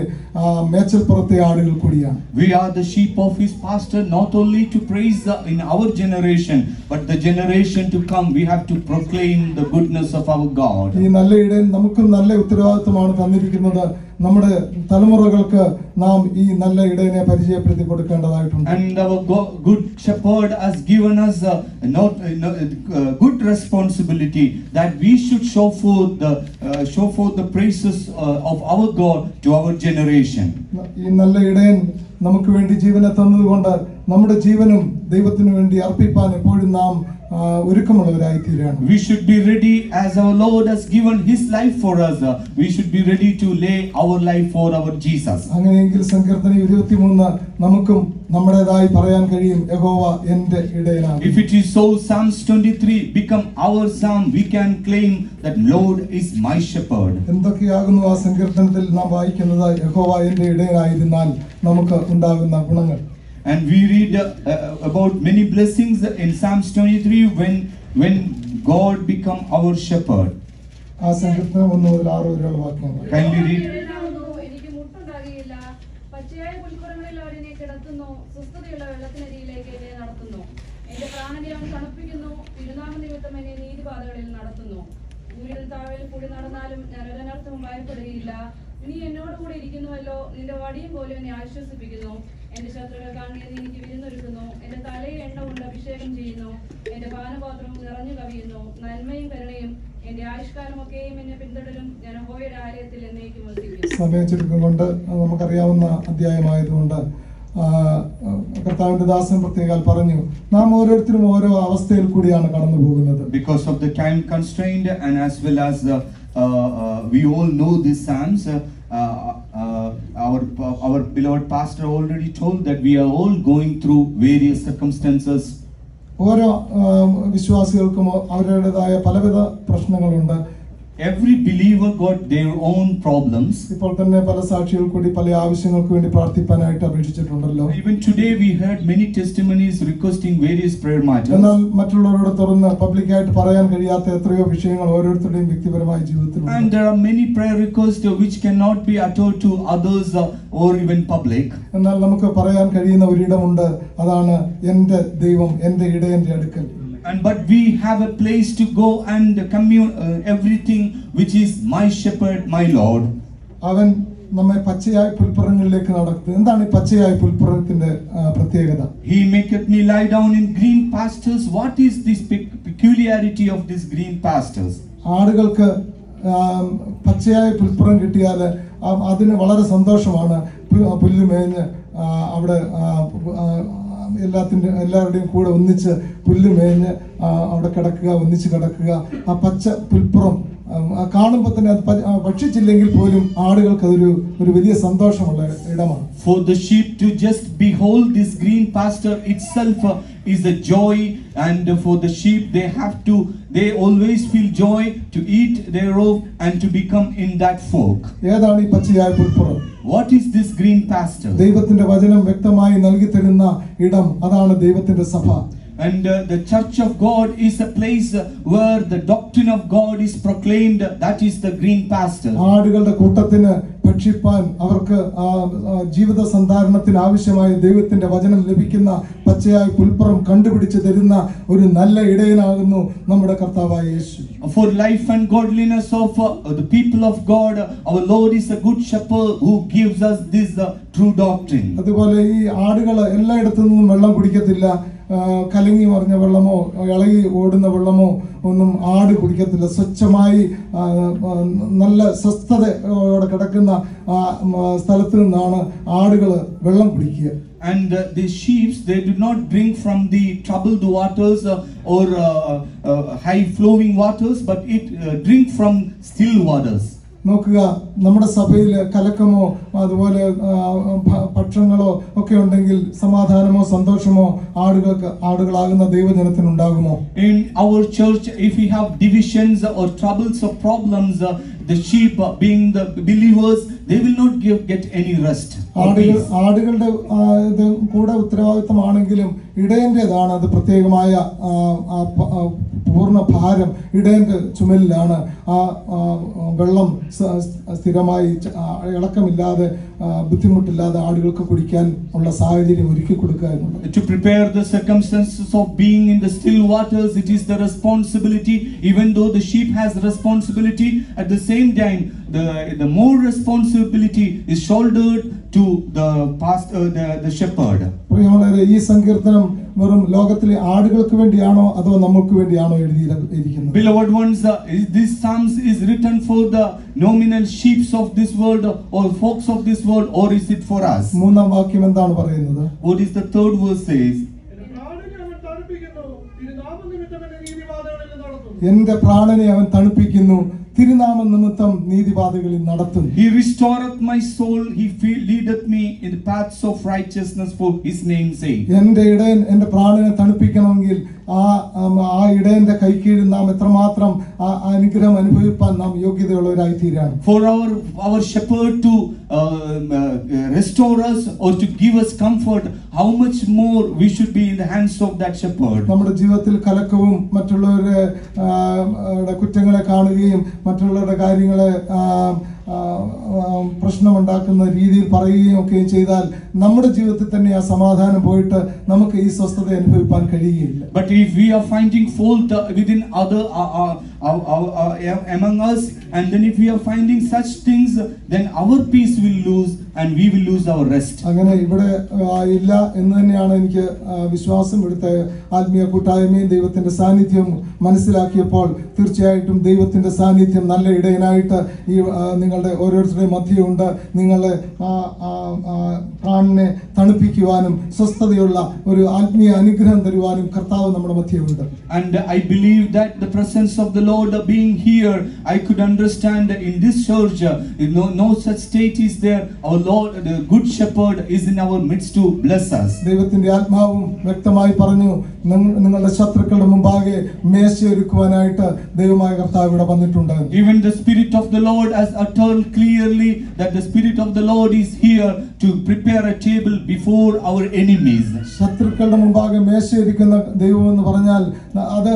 മേച്ചൽപ്പുറത്തെ ആടുകൾ കൂടിയാണ്. We are the sheep of His pasture, not only to praise in our generation, but the generation to come. We have to proclaim the goodness of our God. ഈ നല്ല ഇടയൻ നമുക്കും നല്ല ഉത്തരവാദിത്തമാണ് തന്നിരിക്കുന്നത്. നമ്മുടെ തലമുറകൾക്ക് നാം ഈ നല്ല ഇടയനെ പരിചയപ്പെടുത്തി കൊടുക്കേണ്ടതായിട്ടുണ്ട്. And our good shepherd has given us good responsibility that we should show forth the praises of our God to our generation. ഈ നല്ല ഇടയൻ നമുക്ക് വേണ്ടി ജീവനെ തന്നതുകൊണ്ട് നമ്മുടെ ജീവനും ദൈവത്തിനു വേണ്ടി അർപ്പിപ്പാൻ എപ്പോഴും നാം ഒരുക്കമുള്ളവരായി തീരാണ്. We should be ready as our Lord has given His life for us. We should be ready to lay our life for our Jesus. അങ്ങനെയെങ്കിൽ സങ്കീർത്തനം 23 നമുക്കും നമ്മുടേതായി പറയാൻ കഴിയും, യഹോവ എന്റെ ഇടയനാണ്. If it is so, Psalms 23 become our psalm. We can claim that Lord is my shepherd. എന്തൊക്കെയാകുന്നു ആ സങ്കീർത്തനത്തിൽ നാം വായിക്കുന്നത്? യഹോവ എന്റെ ഇടയനായിരുന്നാൽ നമുക്ക് ഉണ്ടാകുന്ന ഗുണങ്ങൾ. And we read about many blessings in Psalms 23 when God become our shepherd. ആ സങ്കീർത്തനം 1 മുതൽ 6 വരെയുള്ള വാക്യങ്ങൾ. Kindly read. എനിക്ക് മുട്ടുണ്ടാകുകയില്ല, പച്ചയായ പുൽപ്പുറങ്ങളിൽ അവൻ എന്നെ കിടത്തുന്നു, സ്വസ്ഥതയുള്ള വെള്ളത്തിനരിയിലേക്ക് എന്നെ നടത്തുന്നു. എന്റെ പ്രാണനെ അവൻ തണുപ്പിക്കുന്നു, തിരുനാമ നിമിത്തം എന്നെ നീതിപാതകളിൽ നടത്തുന്നു. ഭൂമിയുടെ താഴെ കൂടി നടന്നാലും ഞാൻ ഒരനർത്ഥവും ഭയപ്പെടുകയില്ല. നീ എന്നോട് കൂടെ ഇരിക്കുന്നുവല്ലോ, നിന്റെ വടിയും പോലും എന്നെ ആശ്വസിപ്പിക്കുന്നു. എന്റെ ശത്രുക്കൾ കാണുക നീ എനിക്ക് വിരുന്നൊരുക്കുന്നു. എന്റെ തലയിൽ എണ്ണ കൊണ്ട് അഭിഷേകം ചെയ്യുന്നു. എന്റെ പാനപാത്രം നിറഞ്ഞു കവിയുന്നു. നന്മയും കരുണയും എന്റെ ആയുഷ്കാലമൊക്കെയും എന്നെ പിന്തുടരും. ഞാൻ യഹോവയുടെ ആലയത്തിൽ എന്നേക്കും വസിക്കും. സമയം ചുരുക്കം കൊണ്ട് നമുക്കറിയാവുന്ന അധ്യായമായതുകൊണ്ട് കർത്താവിന്റെ ദാസൻ പ്രത്യേകം പറഞ്ഞു, നാം ഓരോരുത്തരും ഓരോ അവസ്ഥയിൽ കൂടിയാണ് കടന്നു പോകുന്നത്. Because of the time constraint and as well as we all know these psalms, our beloved pastor already told that we are all going through various circumstances. ഓരോ വിശ്വാസികൾക്കും അവരുടേതായ പലവിധ പ്രശ്നങ്ങളുണ്ട്. Every believer got their own problems. ഇപ്പോൾ തന്നെ പല സാക്ഷികൾ കൂടി പല ആവശ്യങ്ങൾക്ക് വേണ്ടി പ്രാർത്ഥിക്കാനായിട്ട് അപേക്ഷിച്ചിട്ടുണ്ടല്ലോ. Even today we heard many testimonies requesting various prayer matters. എന്നാൽ മറ്റുള്ളവരോട് തുറന്ന് പബ്ലിക്കായിട്ട് പറയാൻ കഴിയാത്ത എത്രയോ വിഷയങ്ങൾ ഓരോരുത്തരുടെയും വ്യക്തിപരമായ ജീവിതത്തിലുണ്ട്. And there are many prayer requests which cannot be uttered to others or even public. എന്നാൽ നമുക്ക് പറയാൻ കഴിയുന്ന ഒരിടമുണ്ട്, അതാണ് എന്റെ ദൈവം എന്റെ ഇടയന്റെ അടുക്കൽ. But we have a place to go and commune everything which is my shepherd, my Lord. അവൻ നമ്മെ പച്ചയായ പുൽപ്പുറങ്ങളിലേക്ക് നടത്തുന്നു. എന്താണ് ഈ പച്ചയായ പുൽപ്പുറത്തിന്റെ പ്രത്യേകത? He maketh me lie down in green pastures. What is this peculiarity of this green pastures? ആടുകൾക്ക് പച്ചയായ പുൽപ്പുറം കിട്ടിയാൽ അതിന് വളരെ സന്തോഷമാണ്. പുല്ല് മേഞ്ഞ് അവിടെ എല്ലാവരുടെയും കൂടെ ഒന്നിച്ച് പുല്ല് മേഞ്ഞ് അവിടെ കിടക്കുക, ഒന്നിച്ച് കിടക്കുക. ആ പച്ച പുൽപ്പുറം കാണുമ്പോൾ തന്നെ അത് ഭക്ഷിച്ചില്ലെങ്കിൽ പോലും ആടുകൾക്ക് ഒരു വലിയ സന്തോഷമുള്ള ഇടമാണ്. For the sheep to just behold this green pasture itself is a joy, and for the sheep they always feel joy to eat thereof and to become in that folk. ഏതാണ് ഈ പച്ചയായ പുൽപ്പുറം? What is this green pasture? ദൈവത്തിന്റെ വചനം വ്യക്തമായി നൽകി തരുന്ന ഇടം, അതാണ് ദൈവത്തിന്റെ സഭ. And the church of God is a place where the doctrine of God is proclaimed. That is the green pasture. ആടുകളുടെ കൂട്ടത്തിന് ഭക്ഷിപ്പാൻ അവർക്ക് ജീവിത സന്ധാരണത്തിന് ആവശ്യമായ ദൈവത്തിന്റെ വചനം ലഭിക്കുന്ന പച്ചയായ പുൽപ്പുറം കണ്ടുപിടിച്ച് തരുന്ന ഒരു നല്ല ഇടയനാകുന്നു നമ്മുടെ കർത്താവായ യേശു. For life and godliness of the people of God, our Lord is a good shepherd who gives us this true doctrine. അതുപോലെ ഈ ആടുകൾ എല്ലായിടത്തു നിന്നും വെള്ളം കുടിക്കത്തില്ല. കലങ്ങി മറിഞ്ഞ വെള്ളമോ ഇളകി ഓടുന്ന വെള്ളമോ ഒന്നും ആട് കുടിക്കത്തില്ല. സ്വച്ഛമായി നല്ല സ്വസ്ഥതയോടെ കിടക്കുന്ന സ്ഥലത്ത് നിന്നാണ് ആടുകൾ വെള്ളം കുടിക്കുക. And the sheep, they do not drink from the troubled waters or high flowing waters, but it drink from still waters. നോക്കുക, നമ്മുടെ സഭയിൽ കലക്കമോ അതുപോലെ പക്ഷങ്ങളോ ഒക്കെ ഉണ്ടെങ്കിൽ സമാധാനമോ സന്തോഷമോ ആടുകളാകുന്ന ദൈവജനത്തിനുണ്ടാകുമോ? In our church, if we have divisions or troubles or problems, the sheep, being the believers, they will not get any rest. ആടുകളുടെ ഇത് കൂടെ ഉത്തരവാദിത്തമാണെങ്കിലും ഇടയന്റേതാണ് അത്. പ്രത്യേകമായ പൂർണ്ണ ഭാരം ഇടയന്റെ ചുമലിലാണ്. ആ വെള്ളം സ്ഥിരമായി ഇളക്കമില്ലാതെ ബുദ്ധിമുട്ടില്ലാതെ ആടുകൾക്ക് കുടിക്കാൻ ഉള്ള സാഹചര്യം ഒരുക്കി കൊടുക്കുക എന്നുള്ളത്. To prepare the circumstances of being in the still waters, it is the responsibility. Even though the sheep has responsibility, at the same time the more responsibility is shouldered to the pastor, the shepherd. പ്രിയമുള്ളവരെ, ഈ സങ്കീർത്തനം വെറും ലോകത്തിലെ ആടുകൾക്ക് വേണ്ടിയാണോ അതോ നമുക്ക് വേണ്ടിയാണോ എഴുതിയിരിക്കുന്നത്? Beloved ones, this psalms is written for the nominal sheep of this world or folks of this world, or is it for us? മൂന്നാം വാക്യം എന്താണ് പറയുന്നത്? What is the third verse says? എന്റെ പ്രാണനെ അവൻ തണുപ്പിക്കുന്നു, തിരുനാമ നിമിത്തം നീതിപാതകളിൽ നടത്തും. He restoreth my soul, he leadeth me in the paths of righteousness for his name's sake. എന്റെ ഇടയൻ എന്റെ പ്രാണനെ തണുപ്പിക്കണമെങ്കിൽ ആ ഇടയന്റെ കൈക്കീഴിൽ നാം എത്രമാത്രം ആ അനുഗ്രഹം അനുഭവിപ്പാൻ നാം യോഗ്യതയുള്ളവരായി തീരാണ്. For our shepherd to restore us or to give us comfort, how much more we should be in the hands of that shepherd. നമ്മുടെ ജീവിതത്തിൽ കലക്കവും മറ്റുള്ളവരുടെ കുറ്റങ്ങളെ കാണുകയും മറ്റുള്ളവരുടെ കാര്യങ്ങളെ പ്രശ്നമുണ്ടാക്കുന്ന രീതിയിൽ പറയുകയും ഒക്കെയും ചെയ്താൽ നമ്മുടെ ജീവിതത്തിൽ തന്നെ ആ സമാധാനം പോയിട്ട് നമുക്ക് ഈ സ്വസ്ഥത അനുഭവിക്കാൻ കഴിയുകയില്ല. But if we are finding fault within other among us, and then if we are finding such things, then our peace will lose and we will lose our rest. അങ്ങനെ ഇവിടെ ഇല്ല എന്ന് തന്നെയാണ് എനിക്ക് വിശ്വാസം. ഇവിടുത്തെ ആത്മീയ കൂട്ടായ്മയും ദൈവത്തിന്റെ സാന്നിധ്യവും മനസ്സിലാക്കിയപ്പോൾ തീർച്ചയായിട്ടും ദൈവത്തിന്റെ സാന്നിധ്യം നല്ല ഇടയനായിട്ട് ഈ നിങ്ങളുടെ ഓരോരുത്തരുടെയും മധ്യമുണ്ട്. നിങ്ങളെ പ്രാണനെ തണുപ്പിക്കുവാനും സ്വസ്ഥതയുള്ള ഒരു ആത്മീയ അനുഗ്രഹം തരുവാനും കർത്താവ് നമ്മുടെ മധ്യമുണ്ട്. And I believe that the presence of the Lord being here, I could understand in this church no such state is there. Our Lord, the good shepherd, is in our midst to bless us. ദൈവത്തിന്റെ ആത്മാവും വ്യക്തമായി പറഞ്ഞു, നിങ്ങളുടെ ശത്രുക്കളുടെ മുമ്പാകെ മേശയൊരുക്കുവാനായിട്ട് ദൈവമായ കർത്താവ് ഇവിടെ വന്നിട്ടുണ്ട്. Even the Spirit of the Lord has uttered clearly that the Spirit of the Lord is here to prepare a table before our enemies. ശത്രുക്കളുടെ മുമ്പാകെ മേശയൊരുക്കുന്ന ദൈവം എന്ന് പറഞ്ഞാൽ അത്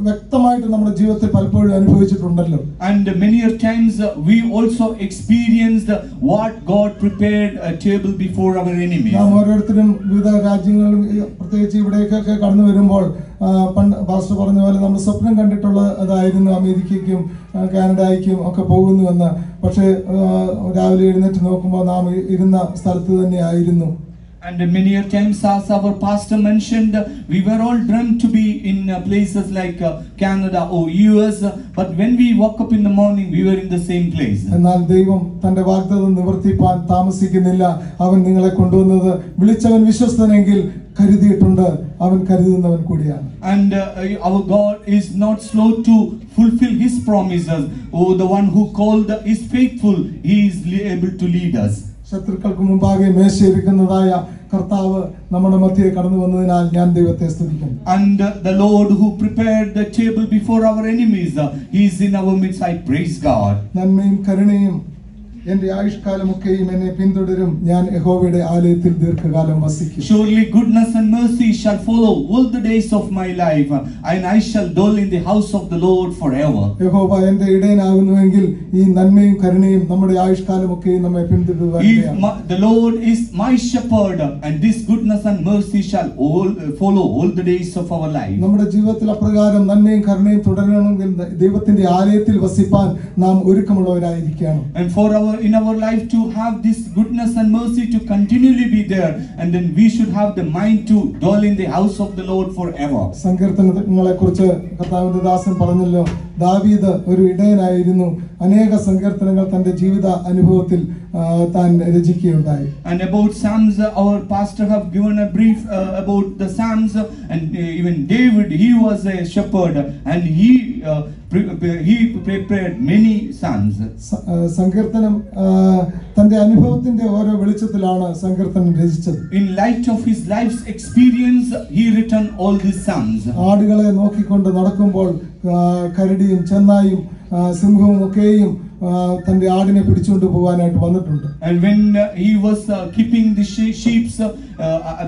വ്യക്തമായിട്ട് നമ്മുടെ ജീവിതത്തിൽ പലപ്പോഴും അനുഭവിച്ചിട്ടുണ്ടല്ലോ. And many times we also experienced what God prepared a table before our enemies. നാം ഓരോരുത്തരും വിവിധ രാജ്യങ്ങളിൽ പ്രത്യേകിച്ച് ഇവിടേക്കൊക്കെ കടന്നു വരുമ്പോൾ പണ്ട് പാസ്റ്റർ പറഞ്ഞ പോലെ നമ്മൾ സ്വപ്നം കണ്ടിട്ടുള്ളതായിരുന്നു അമേരിക്കയ്ക്കും കാനഡയ്ക്കും ഒക്കെ പോകുന്നുവെന്ന്. പക്ഷേ രാവിലെ എഴുന്നേറ്റ് നോക്കുമ്പോൾ നാം ഇരുന്ന സ്ഥലത്ത് തന്നെ ആയിരുന്നു. And many a times, as our pastor mentioned, we were all dreamt to be in places like Canada or US. But when we woke up in the morning, we were in the same place. എന്നാൽ ദൈവം തന്റെ വാഗ്ദത്തം നിവർത്തിപ്പാൻ താമസിക്കുന്നില്ല. അവൻ നിങ്ങളെ കൊണ്ടുവന്നത് വിളിച്ചവൻ വിശ്വസ്തനെങ്കിൽ കരുതിയിട്ടുണ്ട്, അവൻ കരുതുന്നവൻ കൂടിയാണ്. And our God is not slow to fulfill His promises. Oh, the one who called is faithful. He is able to lead us. ശത്രുക്കൾക്ക് മുമ്പാകെ മേശയിരിക്കുന്നതായ കർത്താവ് നമ്മുടെ മധ്യേ കടന്നു വന്നതിനാൽ ഞാൻ ദൈവത്തെ സ്തുതിക്കുന്നു. And the Lord who prepared the table before our enemies, He is in our midst. I praise God. നന്മയും കരുണയും എന്റെ ആയുഷ്കാലമൊക്കെയും എന്നെ പിന്തുടരും. ഞാൻ യഹോവയുടെ ആലയത്തിൽ ദീർഘകാലം വസിക്കും. Surely goodness and mercy shall follow all the days of my life, and I shall dwell in the house of the Lord forever. യഹോവ എന്റെ ഇടയനാകുന്നുവെങ്കിൽ ഈ നന്മയും കരുണയും നമ്മുടെ ആയുഷ്കാലമൊക്കെയും നമ്മെ പിന്തുടരുവാൻ. The Lord is my shepherd, and this goodness and mercy shall follow all the days of our life. നമ്മുടെ ജീവിതത്തിൽ അപ്രകാരം നന്മയും കരുണയും തുടരണമെങ്കിൽ ദൈവത്തിന്റെ ആലയത്തിൽ വസിപ്പാൻ നാം ഒരുക്കമുള്ളവരായിരിക്കണം. And for in our life to have this goodness and mercy to continually be there, and then we should have the mind to dwell in the house of the Lord forever. സങ്കീർത്തനങ്ങളെ കുറിച്ച് കർത്താവിന്റെ ദാസൻ പറഞ്ഞല്ലോ, ദാവീദ് ഒരു ഇടയനായിരുന്നു. അനേക സങ്കീർത്തനങ്ങൾ തന്റെ ജീവിത അനുഭവത്തിൽ താൻ രചിക്കുകയുണ്ടായി. And about Psalms, our pastor have given a brief about the Psalms, and even David, he was a shepherd, and he prepared many Psalms. സങ്കീർത്തനം തന്റെ അനുഭവത്തിന്റെ ഓരോ വെളിച്ചത്തിലാണ് സങ്കീർത്തനം രചിച്ചത്. In light of his life's experience, he written all these Psalms. ആടുകളെ നോക്കിക്കൊണ്ട് നടക്കുമ്പോൾ കരടിയും ചെന്നായും സിംഹവും ഒക്കെയും തന്റെ ആടിനെ പിടിച്ചുകൊണ്ട് പോകാനായിട്ട് വന്നിട്ടുണ്ട്. And when he was keeping the sheep,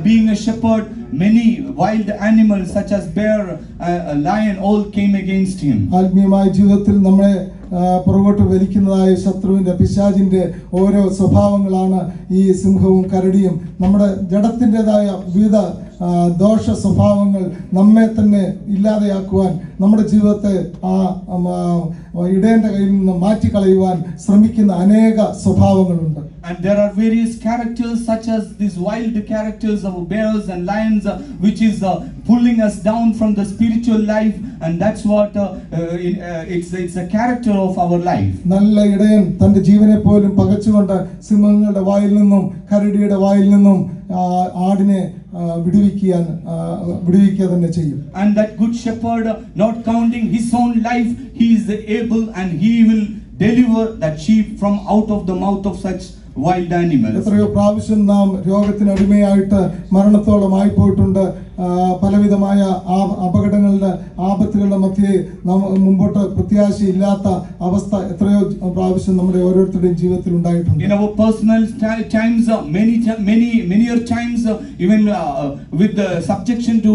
being a shepherd, many wild animals such as bear, lion, all came against him. ആത്മീയമായ ജീവിതത്തിൽ നമ്മളെ പുറകോട്ട് വലിക്കുന്നതായ ശത്രുവിന്റെ പിശാചിന്റെ ഓരോ സ്വഭാവങ്ങളാണ് ഈ സിംഹവും കരടിയും. നമ്മുടെ ജഡത്തിൻ്റെതായ വിവിധ ദോഷ സ്വഭാവങ്ങൾ നമ്മെ തന്നെ ഇല്ലാതെയാക്കുവാൻ, നമ്മുടെ ജീവിതത്തെ ഇടേണ്ട കയ്യിൽ നിന്ന് മാറ്റിക്കളയുവാൻ ശ്രമിക്കുന്ന അനേക സ്വഭാവങ്ങളുണ്ട്. And there are various characters such as these wild characters of bears and lions, which is pulling us down from the spiritual life, and that's what it's a character of our life. നല്ല ഇടയൻ തന്റെ ജീവനെ പോലും പകച്ചുകൊണ്ട് സിംഹങ്ങളുടെ വായിൽ നിന്നും കരടിയുടെ വായിൽ നിന്നും ആടിനെ വിടുവിക്കുക തന്നെ ചെയ്യും. And that good shepherd, not counting his own life, he is able and he will deliver that sheep from out of the mouth of such wild animals. എത്രയോ പ്രാവശ്യം നാം രോഗത്തിന് അടിമയായിട്ട് മരണത്തോളം ആയിപ്പോയിട്ടുണ്ട്. പലവിധമായ അപകടങ്ങളുടെ ആപത്തുകളുടെ മധ്യേ മുമ്പോട്ട് പ്രത്യാശയില്ലാത്ത അവസ്ഥ എത്രയോ പ്രാവശ്യം നമ്മുടെ ഓരോരുത്തരുടെയും ജീവിതത്തിൽ ഉണ്ടായിട്ടുണ്ട്. In our personal times, many times, even with the subjection to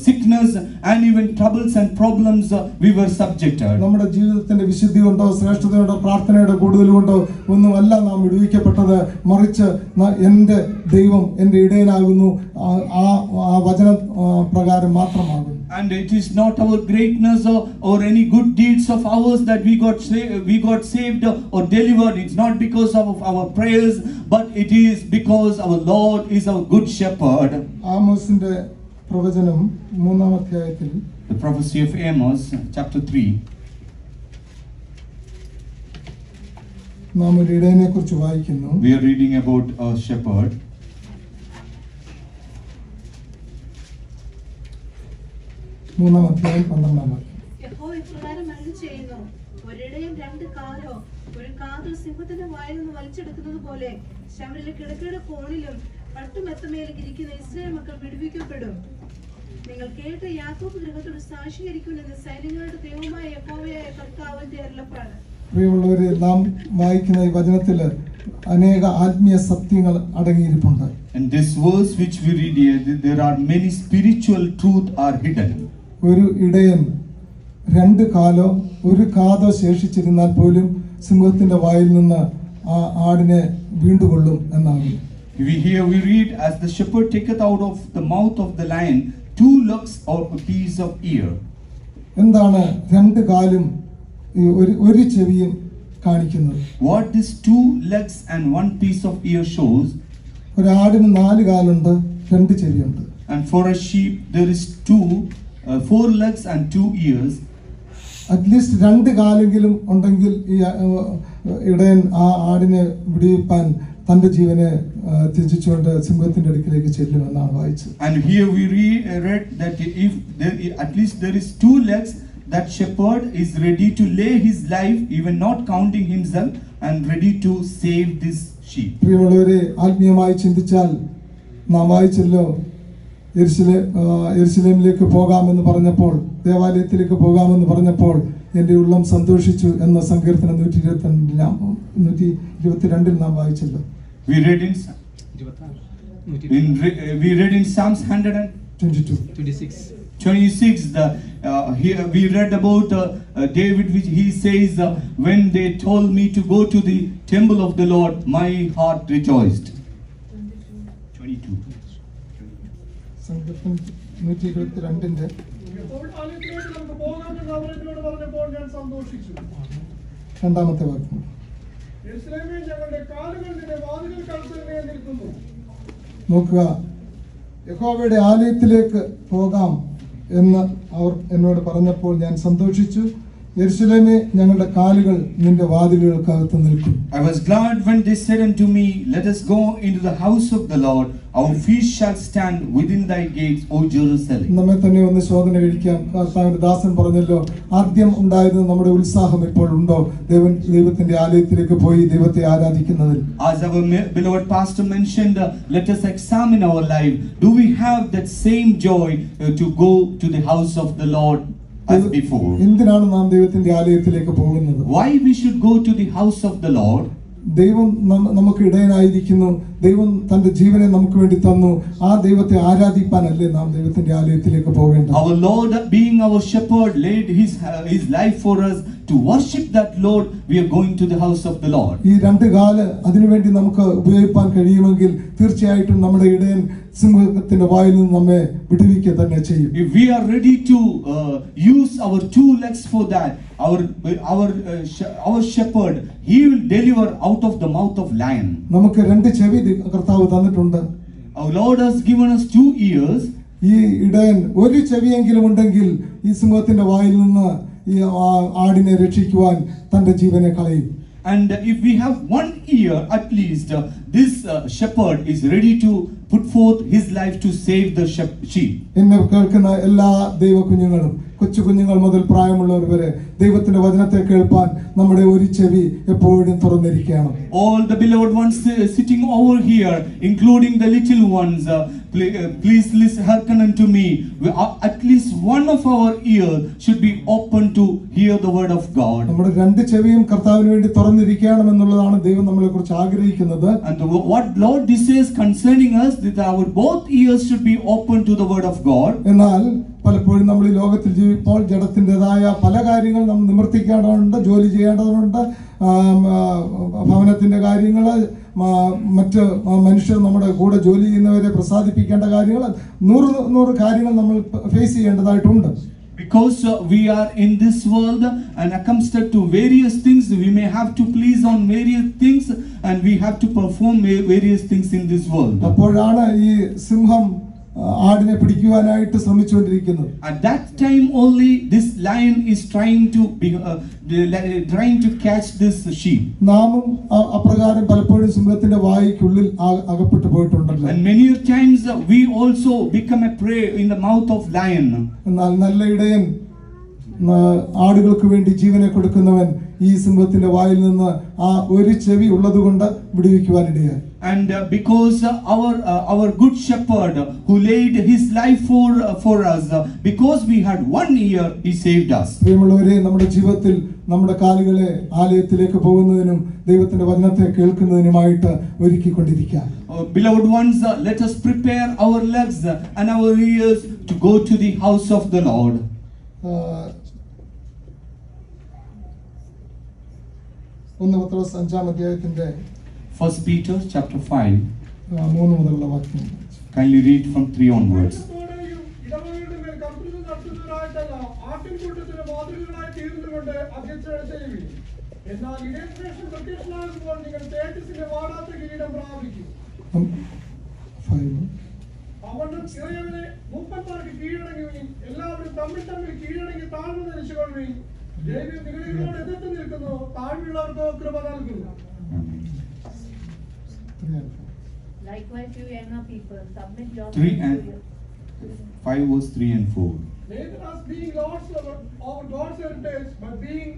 sickness and even troubles and problems, we were subjected. നമ്മുടെ ജീവിതത്തിന്റെ വിശുദ്ധി കൊണ്ടോ ശ്രേഷ്ഠതയോടോ പ്രാർത്ഥനയുടെ കൂടുതൽ കൊണ്ടോ ഒന്നുമല്ല നാം വിടുവിക്കപ്പെട്ടത്. മറിച്ച് എന്റെ ദൈവം എന്റെ ഇടയനാകുന്നു, ആ വചന പ്രകാരം മാത്രമാകുന്നു. And it is not our greatness or any good deeds of ours that we got saved or delivered. It's not because of our prayers, but it is because our Lord is our good shepherd. ആമോസിന്റെ പ്രവചനം 3-ാം അധ്യായത്തിൽ, the prophecy of Amos, chapter 3, നാം ഒരു ഇടയനെ കുറിച്ച് വായിക്കുന്നു. we are reading about a shepherd. 3-ാം അധ്യായം 12-ാം വാക്യം. യഹോവ ഇപ്രകാരം അരുളിച്ചെയ്യുന്നു, ഒരിടയൻ രണ്ട് കാലോ ഒരു കാതൽ സിംഹത്തിന്റെ വായിൽ നിന്ന് വലിച്ചെടുക്കുന്നത് പോലെ ശമരിലെ കിഴക്കയുടെ കോണിലും പട്ടുമെത്തമേൽ ഇരിക്കുന്ന ഇസ്രായേൽ മക്കൾ വിടുവിക്കപ്പെടും. നിങ്ങൾ കേട്ട യാക്കോബ് ഗൃഹത്തോട് സാക്ഷീകരിക്കുമെന്ന് സൈന്യങ്ങളുടെ ദൈവമായ യഹോവയായ കർത്താവിന്റെ അരുളപ്പാട്. പ്രിയമുള്ളവരെ, നാം വായിക്കുന്ന ഈ വചനത്തിൽ അനേക ആത്മീയ സത്യങ്ങൾ അടങ്ങിയിരിപ്പുണ്ട്. In this verse which we read here, there are many spiritual truth are hidden. ഒരു ഇടയൻ രണ്ട് കാലോ ഒരു കാതോ ശേഷിച്ചിരുന്നാൽ പോലും സിംഹത്തിന്റെ വായിൽ നിന്ന് ആ ആടിനെ വീണ്ടുകൊള്ളും എന്നാണ്. We read, as the shepherd taketh out of the mouth of the lion 2 locks or a piece of ear. എന്താണ് രണ്ട് കാലും ഒരു ചെവിയും കാണിക്കുന്നത്? What this 2 legs and 1 piece of ear shows? ഒരു ആടിന് 4 കാലുണ്ട്, 2 ചെവിയുണ്ട്. And for a sheep there is 4 legs and 2 ears. At least 2 കാലെങ്കിലും ഉണ്ടെങ്കിൽ ഈ ഇടയൻ ആ ആടിനെ വിടിയിപ്പാൻ തന്റെ ജീവനെ ത്യജിച്ചുകൊണ്ട് സിംഹത്തിന്റെ അടുക്കിലേക്ക് ചെല്ലുമെന്നാണ് വായിച്ചത്. And here we read that if there, at least there is 2 legs, that shepherd is ready to lay his life, even not counting himself, and ready to save this sheep. പ്രിയമുള്ളവരെ, ആത്മീയമായി ചിന്തിച്ചാൽ നാം വായിച്ചല്ലോ, യെരുശലേമിലേക്ക് പോകാമെന്ന് പറഞ്ഞപ്പോൾ, ദേവാലയത്തിലേക്ക് പോകാമെന്ന് പറഞ്ഞപ്പോൾ എൻ്റെ ഉള്ളം സന്തോഷിച്ചു എന്ന സങ്കീർത്തനം 122 നാം വായിച്ചല്ലോ. We read in Psalms 126. Here we read about David, which he says, when they told me to go to the temple of the Lord, my heart rejoiced. 22. സങ്കീർത്തനം 122 ആലയത്തിലേക്ക് നമുക്ക് പോകാമെന്ന് അവർ എന്നോട് പറഞ്ഞപ്പോൾ ഞാൻ സന്തോഷിച്ചു. 2ാമത്തെ വാക്യം. യെരൂശലേമേ, ഞങ്ങളുടെ കാലുകൾ നിന്റെ വാതിൽക്കൽ നിൽക്കുന്നു. നോക്കുക, യഹോവയുടെ ആലയത്തിലേക്ക് പോകാം എന്ന് അവർ എന്നോട് പറഞ്ഞപ്പോൾ ഞാൻ സന്തോഷിച്ചു. യെരൂശലേമേ, ഞങ്ങളുടെ കാലുകൾ നിന്റെ വാതിലുകൾക്കകത്ത് നിൽക്കും. I was glad when they said unto me, let us go into the house of the Lord. Our feet shall stand within thy gates, O Jerusalem. നമ്മെ തന്നെ ഒന്ന് ശോധന കഴിക്കാം. കർത്താവിന്റെ ദാസൻ പറഞ്ഞല്ലോ, ആദ്യം ഉണ്ടായിരുന്ന നമ്മുടെ ഉത്സാഹം ഇപ്പോൾ ഉണ്ടോ ദൈവത്തിന്റെ ആലയത്തിലേക്ക് പോയി ദൈവത്തെ ആരാധിക്കുന്നതിൽ? As our beloved pastor mentioned, let us examine our life. Do we have that same joy to go to the house of the Lord as before? എന്തിനാണ് നാം ദൈവത്തിന്റെ ആലയത്തിലേക്ക് പോകുന്നത്? Why we should go to the house of the Lord? ദൈവം നമുക്ക് ഇടയനായിരിക്കുന്നു. ദൈവം തന്റെ ജീവനെ നമുക്ക് വേണ്ടി തന്നു. ആ ദൈവത്തെ ആരാധിപ്പാനല്ലേ നാം ദൈവത്തിന്റെ ആലയത്തിലേക്ക് പോകേണ്ടത്? Our Lord, being our shepherd, laid his life for us. To worship that Lord, we are going to the house of the Lord. ഈ 2 കാല് അതിനുവേണ്ടി നമുക്ക് ഉപയോഗിക്കാൻ കഴിയുമെങ്കിൽ തീർച്ചയായിട്ടും നമ്മുടെ ഇടയൻ സിംഹത്തിന്റെ വായിൽ നിന്ന് നമ്മെ വിടുവിക്കുക തന്നെ ചെയ്യും. If we are ready to use our 2 legs for that, our shepherd, he will deliver out of the mouth of lion. നമുക്ക് 2 ചെവി കർത്താവ് തന്നിട്ടുണ്ട്. Our Lord has given us 2 ears. ഈ ഇടയൻ 1 ചെവിയെങ്കിലും ഉണ്ടെങ്കിൽ ഈ സിംഹത്തിന്റെ വായിൽ നിന്ന് ഈ ആടിനെ രക്ഷിക്കുവാൻ തന്റെ ജീവനെ കളയും. And if we have 1 ear at least, this shepherd is ready to put forth his life to save the sheep. എന്നെ കേൾക്കുന്ന എല്ലാ ദൈവ കുഞ്ഞുങ്ങളും, കൊച്ചു കുഞ്ഞുങ്ങൾ മുതൽ പ്രായമുള്ളവർ വരെ ദൈവത്തിന്റെ വചനത്തെ കേൾപ്പാൻ നമ്മുടെ 1 ചെവി എപ്പോഴും തുറന്നിരിക്കണം. All the beloved ones sitting over here, including the little ones, please listen, hearken unto me. At least one of our ears should be open to hear the word of God. നമ്മുടെ 2 ചെവിയും കർത്താവിന് വേണ്ടി തുറന്നിരിക്കണം എന്നുള്ളതാണ് ദൈവം നമ്മളെ കുറിച്ച് ആഗ്രഹിക്കുന്നത്. And what Lord desires concerning us, that our both ears should be open to the word of God. എന്നാൽ പലപ്പോഴും നമ്മൾ ഈ ലോകത്തിൽ ജീവിപ്പോൾ ജഡത്തിൻ്റെതായ പല കാര്യങ്ങൾ നമ്മൾ നിവർത്തിക്കേണ്ടതുണ്ട്, ജോലി ചെയ്യേണ്ടതുണ്ട്, ഭവനത്തിന്റെ കാര്യങ്ങൾ, മറ്റ് മനുഷ്യർ നമ്മുടെ കൂടെ ജോലി ചെയ്യുന്നവരെ പ്രസാദിപ്പിക്കേണ്ട കാര്യങ്ങൾ, 100 കാര്യങ്ങൾ നമ്മൾ ഫേസ് ചെയ്യേണ്ടതായിട്ടുണ്ട്. Because we are in this world and accustomed to various things, we may have to please on various things and we have to perform various things in this world. അപ്പോഴാണ് ഈ സിംഹം ആടിനെ പിടിക്കുവാനായിട്ട് ശ്രമിച്ചുകൊണ്ടിരിക്കുന്നത്. At that time only this lion is trying to catch this sheep. നാമും അപ്രകാരം പലപ്പോഴും സിംഹത്തിന്റെ വായ്ക്കുള്ളിൽ അകപ്പെട്ടു പോയിട്ടുണ്ടല്ലോ. And many times we also become a prey in the mouth of lion. എന്നാൽ നല്ല ഇടയൻ, ആടുകൾക്ക് വേണ്ടി ജീവനെ കൊടുക്കുന്നവൻ ഈ സിംഹത്തിന്റെ വായിൽ നിന്ന് ആ 1 ചെവി ഉള്ളതുകൊണ്ട് വിടുവിക്കുവാനിടയായി. And because our good shepherd who laid his life for us, because we had 1 ear, he saved us. പ്രിയമുള്ളവരെ, നമ്മുടെ ജീവിതത്തിൽ നമ്മുടെ കാലുകളെ ആലയത്തിലേക്ക് പോകുന്നതിനും ദൈവത്തിന്റെ വചനത്തെ കേൾക്കുന്നതിനുമായിട്ട് ഒരുക്കിക്കൊണ്ടിരിക്കുക. Beloved ones, let us prepare our legs and our ears to go to the house of the Lord. 1 പത്രോസ് 5-ാം അധ്യായത്തിന്റെ 1 Peter chapter 5. 3 മുതലുള്ള വാക്യം. Kindly read from 3 onwards. 5. അവനും ഇറയവനെ മൂപ്പന്മാർക്ക് കീഴടങ്ങുകയും എല്ലാവരും തമ്മിൽ കീഴടങ്ങി താഴ്മ ധരിച്ചുകൊള്ളുകയും ദൈവം നിങ്ങളോട് എതിർത്ത് നിൽക്കുന്നു, താഴ്മയുള്ളവർക്ക് കൃപ നൽകുന്നു. Likewise, you younger people, submit yourselves 3 to and your 5 verse 3 and 4. Neither us being lords over God's heritage, but being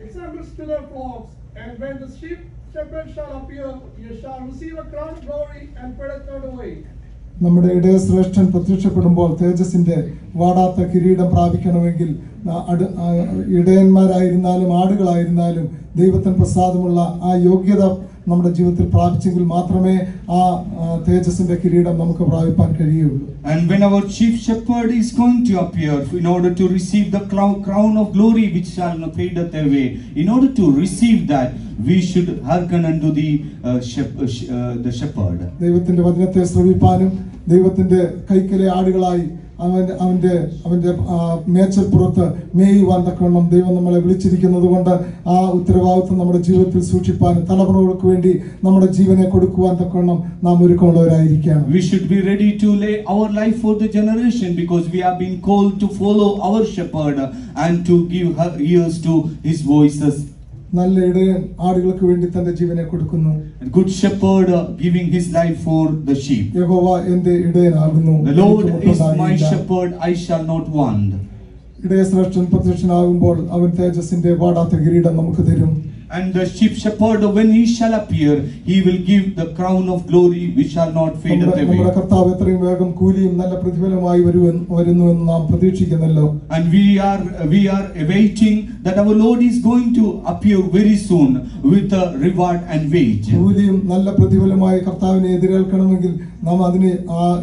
examples to their flocks. And when the sheep shepherd shall appear, ye shall receive a crown of glory and peradventure away. നമ്മുടെ ഇടയശ്രേഷ്ഠൻ പ്രത്യക്ഷപ്പെടുമ്പോൾ തേജസ്സിന്റെ വാടാത്ത കിരീടം പ്രാപിക്കണമെങ്കിൽ ഇടയന്മാരായിരുന്നാലും ആടുകളായിരുന്നാലും ദൈവത്തിന് പ്രസാദമുള്ള ആ യോഗ്യത നമ്മുടെ ജീവിതത്തിൽ പ്രാപിച്ചെങ്കിൽ മാത്രമേ ആ തേജസ്സിന്റെ കിരീടം നമുക്ക് പ്രാപിപ്പാൻ കഴിയുള്ളൂ. And when our chief shepherd is going to appear, in order to receive the crown of glory which shall not fadeth away, in order to receive that, we should hearken unto the shepherd. ദൈവത്തിന്റെ വചനത്തെ ശ്രവിപ്പാനും ദൈവത്തിന്റെ കൈക്കലെ ആടുകളായി അവന്റെ മേച്ചൽപ്പുറത്ത് മേയുവാൻ തക്കവണ്ണം ദൈവം നമ്മളെ വിളിച്ചിരിക്കുന്നത് കൊണ്ട് ആ ഉത്തരവാദിത്വം നമ്മുടെ ജീവിതത്തിൽ സൂക്ഷിപ്പാനും തലമുറകൾക്ക് വേണ്ടി നമ്മുടെ ജീവനെ കൊടുക്കുവാൻ തക്കവണ്ണം നാം ഒരുക്കമുള്ളവരായിരിക്കണം. We should be ready to lay our life for the generation, because we have been called to follow our shepherd and to give ears to his voices. നല്ല ഇടയൻ ആടുകൾക്ക് വേണ്ടി തന്റെ ജീവനെ കൊടുക്കുന്നു. A good shepherd giving his life for the sheep. യഹോവ എന്റെ ഇടയനാകുന്നു. The Lord is my shepherd, I shall not want. ഇടയശ്രേഷ്ഠൻ പ്രത്യക്ഷനാകുമ്പോൾ അവൻ തേജസ്സിന്റെ വാടാത്ത കിരീടം നമുക്ക് തരും. And the chief shepherd, when he shall appear, he will give the crown of glory which shall not fade away. നമ്മുടെ കർത്താവ് എത്രയും വേഗം കൂലിയും നല്ല പ്രതിഫലമായി വരുന്നു എന്ന് നാം പ്രതീക്ഷിക്കുന്നല്ലോ. And we are awaiting that our Lord is going to appear very soon with a reward and wage. കൂലിയും നല്ല പ്രതിഫലമായി കർത്താവിനെ എതിരേൽക്കണമെങ്കിൽ നാം അതിന്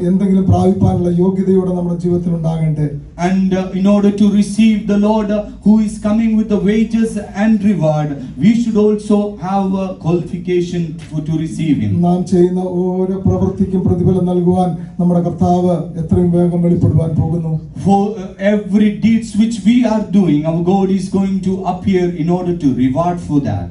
എന്തെങ്കിലും പ്രാപിപ്പാനുള്ള യോഗ്യതയോടെ നമ്മുടെ ജീവിതത്തിൽ ഉണ്ടാകണ്ടേ. And in order to receive the Lord who is coming with the wages and reward, we should also have a qualification to receive him. നാം ചെയ്യുന്ന ഓരോ പ്രവൃത്തിക്കും പ്രതിഫലം നൽകുവാൻ നമ്മുടെ കർത്താവ് എത്രയും വേഗം വെളിപ്പെടുവാൻ പോകുന്നു. For every deeds which we are doing, our God is going to appear in order to reward for that.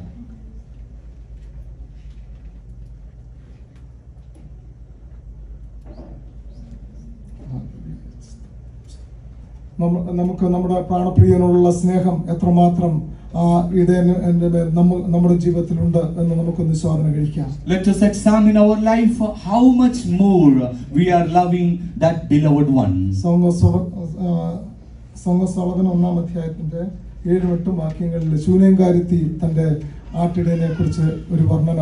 നമുക്ക് നമ്മുടെ പ്രാണപ്രിയനോടുള്ള സ്നേഹം എത്രമാത്രം ആ ഇടയന്റെ മേൽ നമ്മുടെ ജീവിതത്തിലുണ്ട് എന്ന് നമുക്കൊന്ന് ശോധന കഴിക്കാം. Let us examine our life, how much more we are loving that beloved one. Solomon 1-ാം അധ്യായത്തിന്റെ 7-8 വാക്യങ്ങളിൽ ശൂനേംകാരത്തി തന്റെ ആട്ടിടയനെ കുറിച്ച് ഒരു വർണ്ണന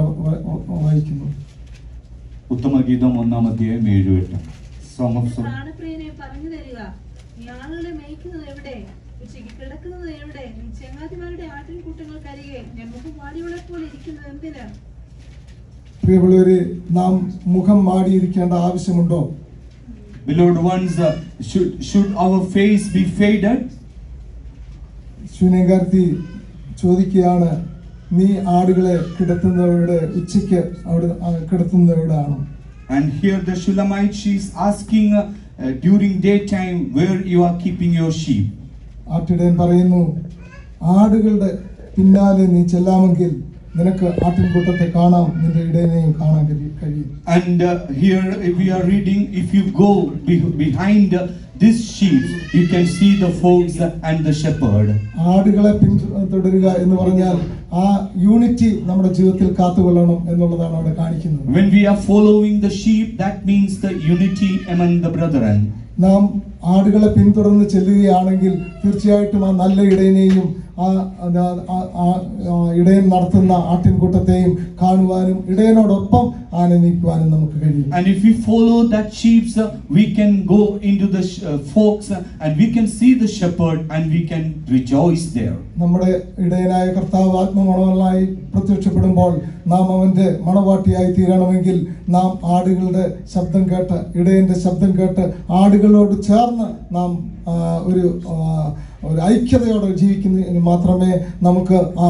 വായിക്കുന്നു. ഉത്തമഗീതം 1-ാം അധ്യായം 7-8. പ്രാണപ്രിയനെ പറഞ്ഞു തരിക, നീ ആളുകളെ മേയ്ക്കുന്നത് എവിടെ, ഉച്ചയ്ക്ക് കിടക്കുന്നത് എവിടെ, നീ ചങ്ങാതിമാരുടെ ആട്ടിൻകൂട്ടങ്ങൾക്കരികെ ഞാൻ മുഖം വാടിയോളെ പോലെ ഇരിക്കുന്നത് എന്തിന്? പ്രിയമുള്ളവരെ, നാം മുഖം മാടിയിരിക്കേണ്ട ആവശ്യമുണ്ടോ? Beloved ones, should our face be faded? ശൂന്യകാരത്തി ചോദിക്കുകയാണ്, നീ ആടുകളെ കിടത്തുന്നവരുടെ ഉച്ചയ്ക്ക് അവിടെ കിടത്തുന്നവരാണ്. And here the Shulamite, she is asking during daytime where you are keeping your sheep. ആട്ടിടയൻ പറയുന്നു, ആടുകളുടെ പിന്നാലെ നീ ചെല്ലാമെങ്കിൽ നിനക്ക് ആട്ടിൻകൂട്ടത്തെ കാണാം, നിന്റെ ഇടയനെയും കാണാൻ കഴിയും. And here we are reading, if you go behind this sheep, you can see the folks and the shepherd. ആടുകളെ പിന്തുടരുക എന്ന് പറഞ്ഞാൽ ആ യൂണിറ്റി നമ്മുടെ ജീവിതത്തിൽ കാത്തുകൊള്ളണം എന്നുള്ളതാണ് അവിടെ കാണിക്കുന്നത്. When we are following the sheep, that means the unity among the brethren. നാം ആടുകളെ പിന്തുടർന്ന് ചെല്ലുകയാണെങ്കിൽ തീർച്ചയായിട്ടും ആ നല്ല ഇടയനെയും ഇടയൻ നടത്തുന്ന ആട്ടിൻകൂട്ടത്തെയും കാണുവാനും ഇടയനോടൊപ്പം ആനന്ദിക്കുവാനും നമുക്ക് കഴിയും. And if we follow that sheep, we can go into the folks and we can see the shepherd and we can rejoice there. നമ്മുടെ ഇടയനായ കർത്താവ് ആത്മമണവാളനായി പ്രത്യക്ഷപ്പെടുമ്പോൾ നാം അവന്റെ മണവാട്ടിയായി തീരണമെങ്കിൽ നാം ആടുകളുടെ ശബ്ദം കേട്ട്, ഇടയന്റെ ശബ്ദം കേട്ട് ആടുകളോട് ചേർന്ന് നാം ഒരു ഒരു ഐക്യതയോടെ ജീവിക്കുന്നതിന് മാത്രമേ നമുക്ക് ആ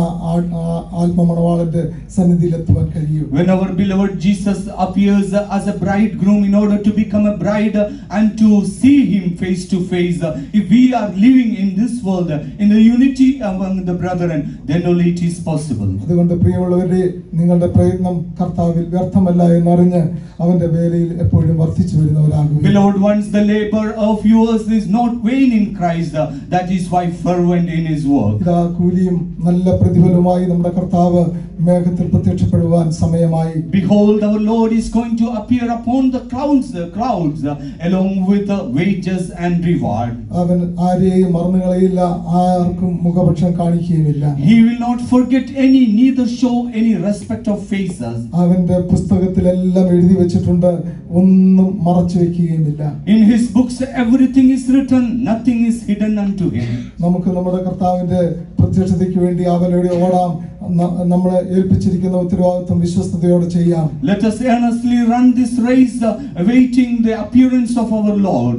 ആത്മമണവാളന്റെ സന്നിധിയിൽ എത്തുവാൻ കഴിയൂ. When our beloved Jesus appears as a bridegroom in order to become a bride and to see him face to face, if we are living in this world in the unity among the brethren, then only it is possible. അതുകൊണ്ട് പ്രിയമുള്ളവരെ, നിങ്ങളുടെ പ്രയത്നം കർത്താവിൽ വ്യർത്ഥമല്ല എന്നറിഞ്ഞ് അവന്റെ വേലയിൽ എപ്പോഴും വർദ്ധിച്ചു വരുന്നവരാകും. Beloved ones, the labor of yours is not vain in Christ. That is why fervent in his work. ഇതാ കൂലിയും നല്ല പ്രതിഫലവുമായി നമ്മുടെ കർത്താവ് മേഘത്തിൽ പ്രത്യക്ഷപ്പെടുവാൻ സമയമായി. Behold, our Lord is going to appear upon the clouds along with the wages and reward. അവൻ ആരെയും മറന്നുകളയില്ല, ആർക്കും മുഖപക്ഷം കാണിക്കുകയുമില്ല. He will not forget any, neither show any respect of faces. അവന്റെ പുസ്തകത്തിലെല്ലാം എഴുതി വെച്ചിട്ടുണ്ട്, ഒന്നും മറച്ചു വെക്കുകയുമില്ല. In his books everything is written, nothing is hidden unto him. നമുക്ക് നമ്മുടെ കർത്താവിന്റെ പ്രത്യക്ഷതയ്ക്ക് വേണ്ടി അവലോടെ ഓടാം. നമ്മളെ ഏൽപ്പിച്ചിരിക്കുന്ന ഉത്തരവാദിത്വം വിശ്വസ്തയോടെ ചെയ്യാം. Let us earnestly run this race, awaiting the appearance of our Lord.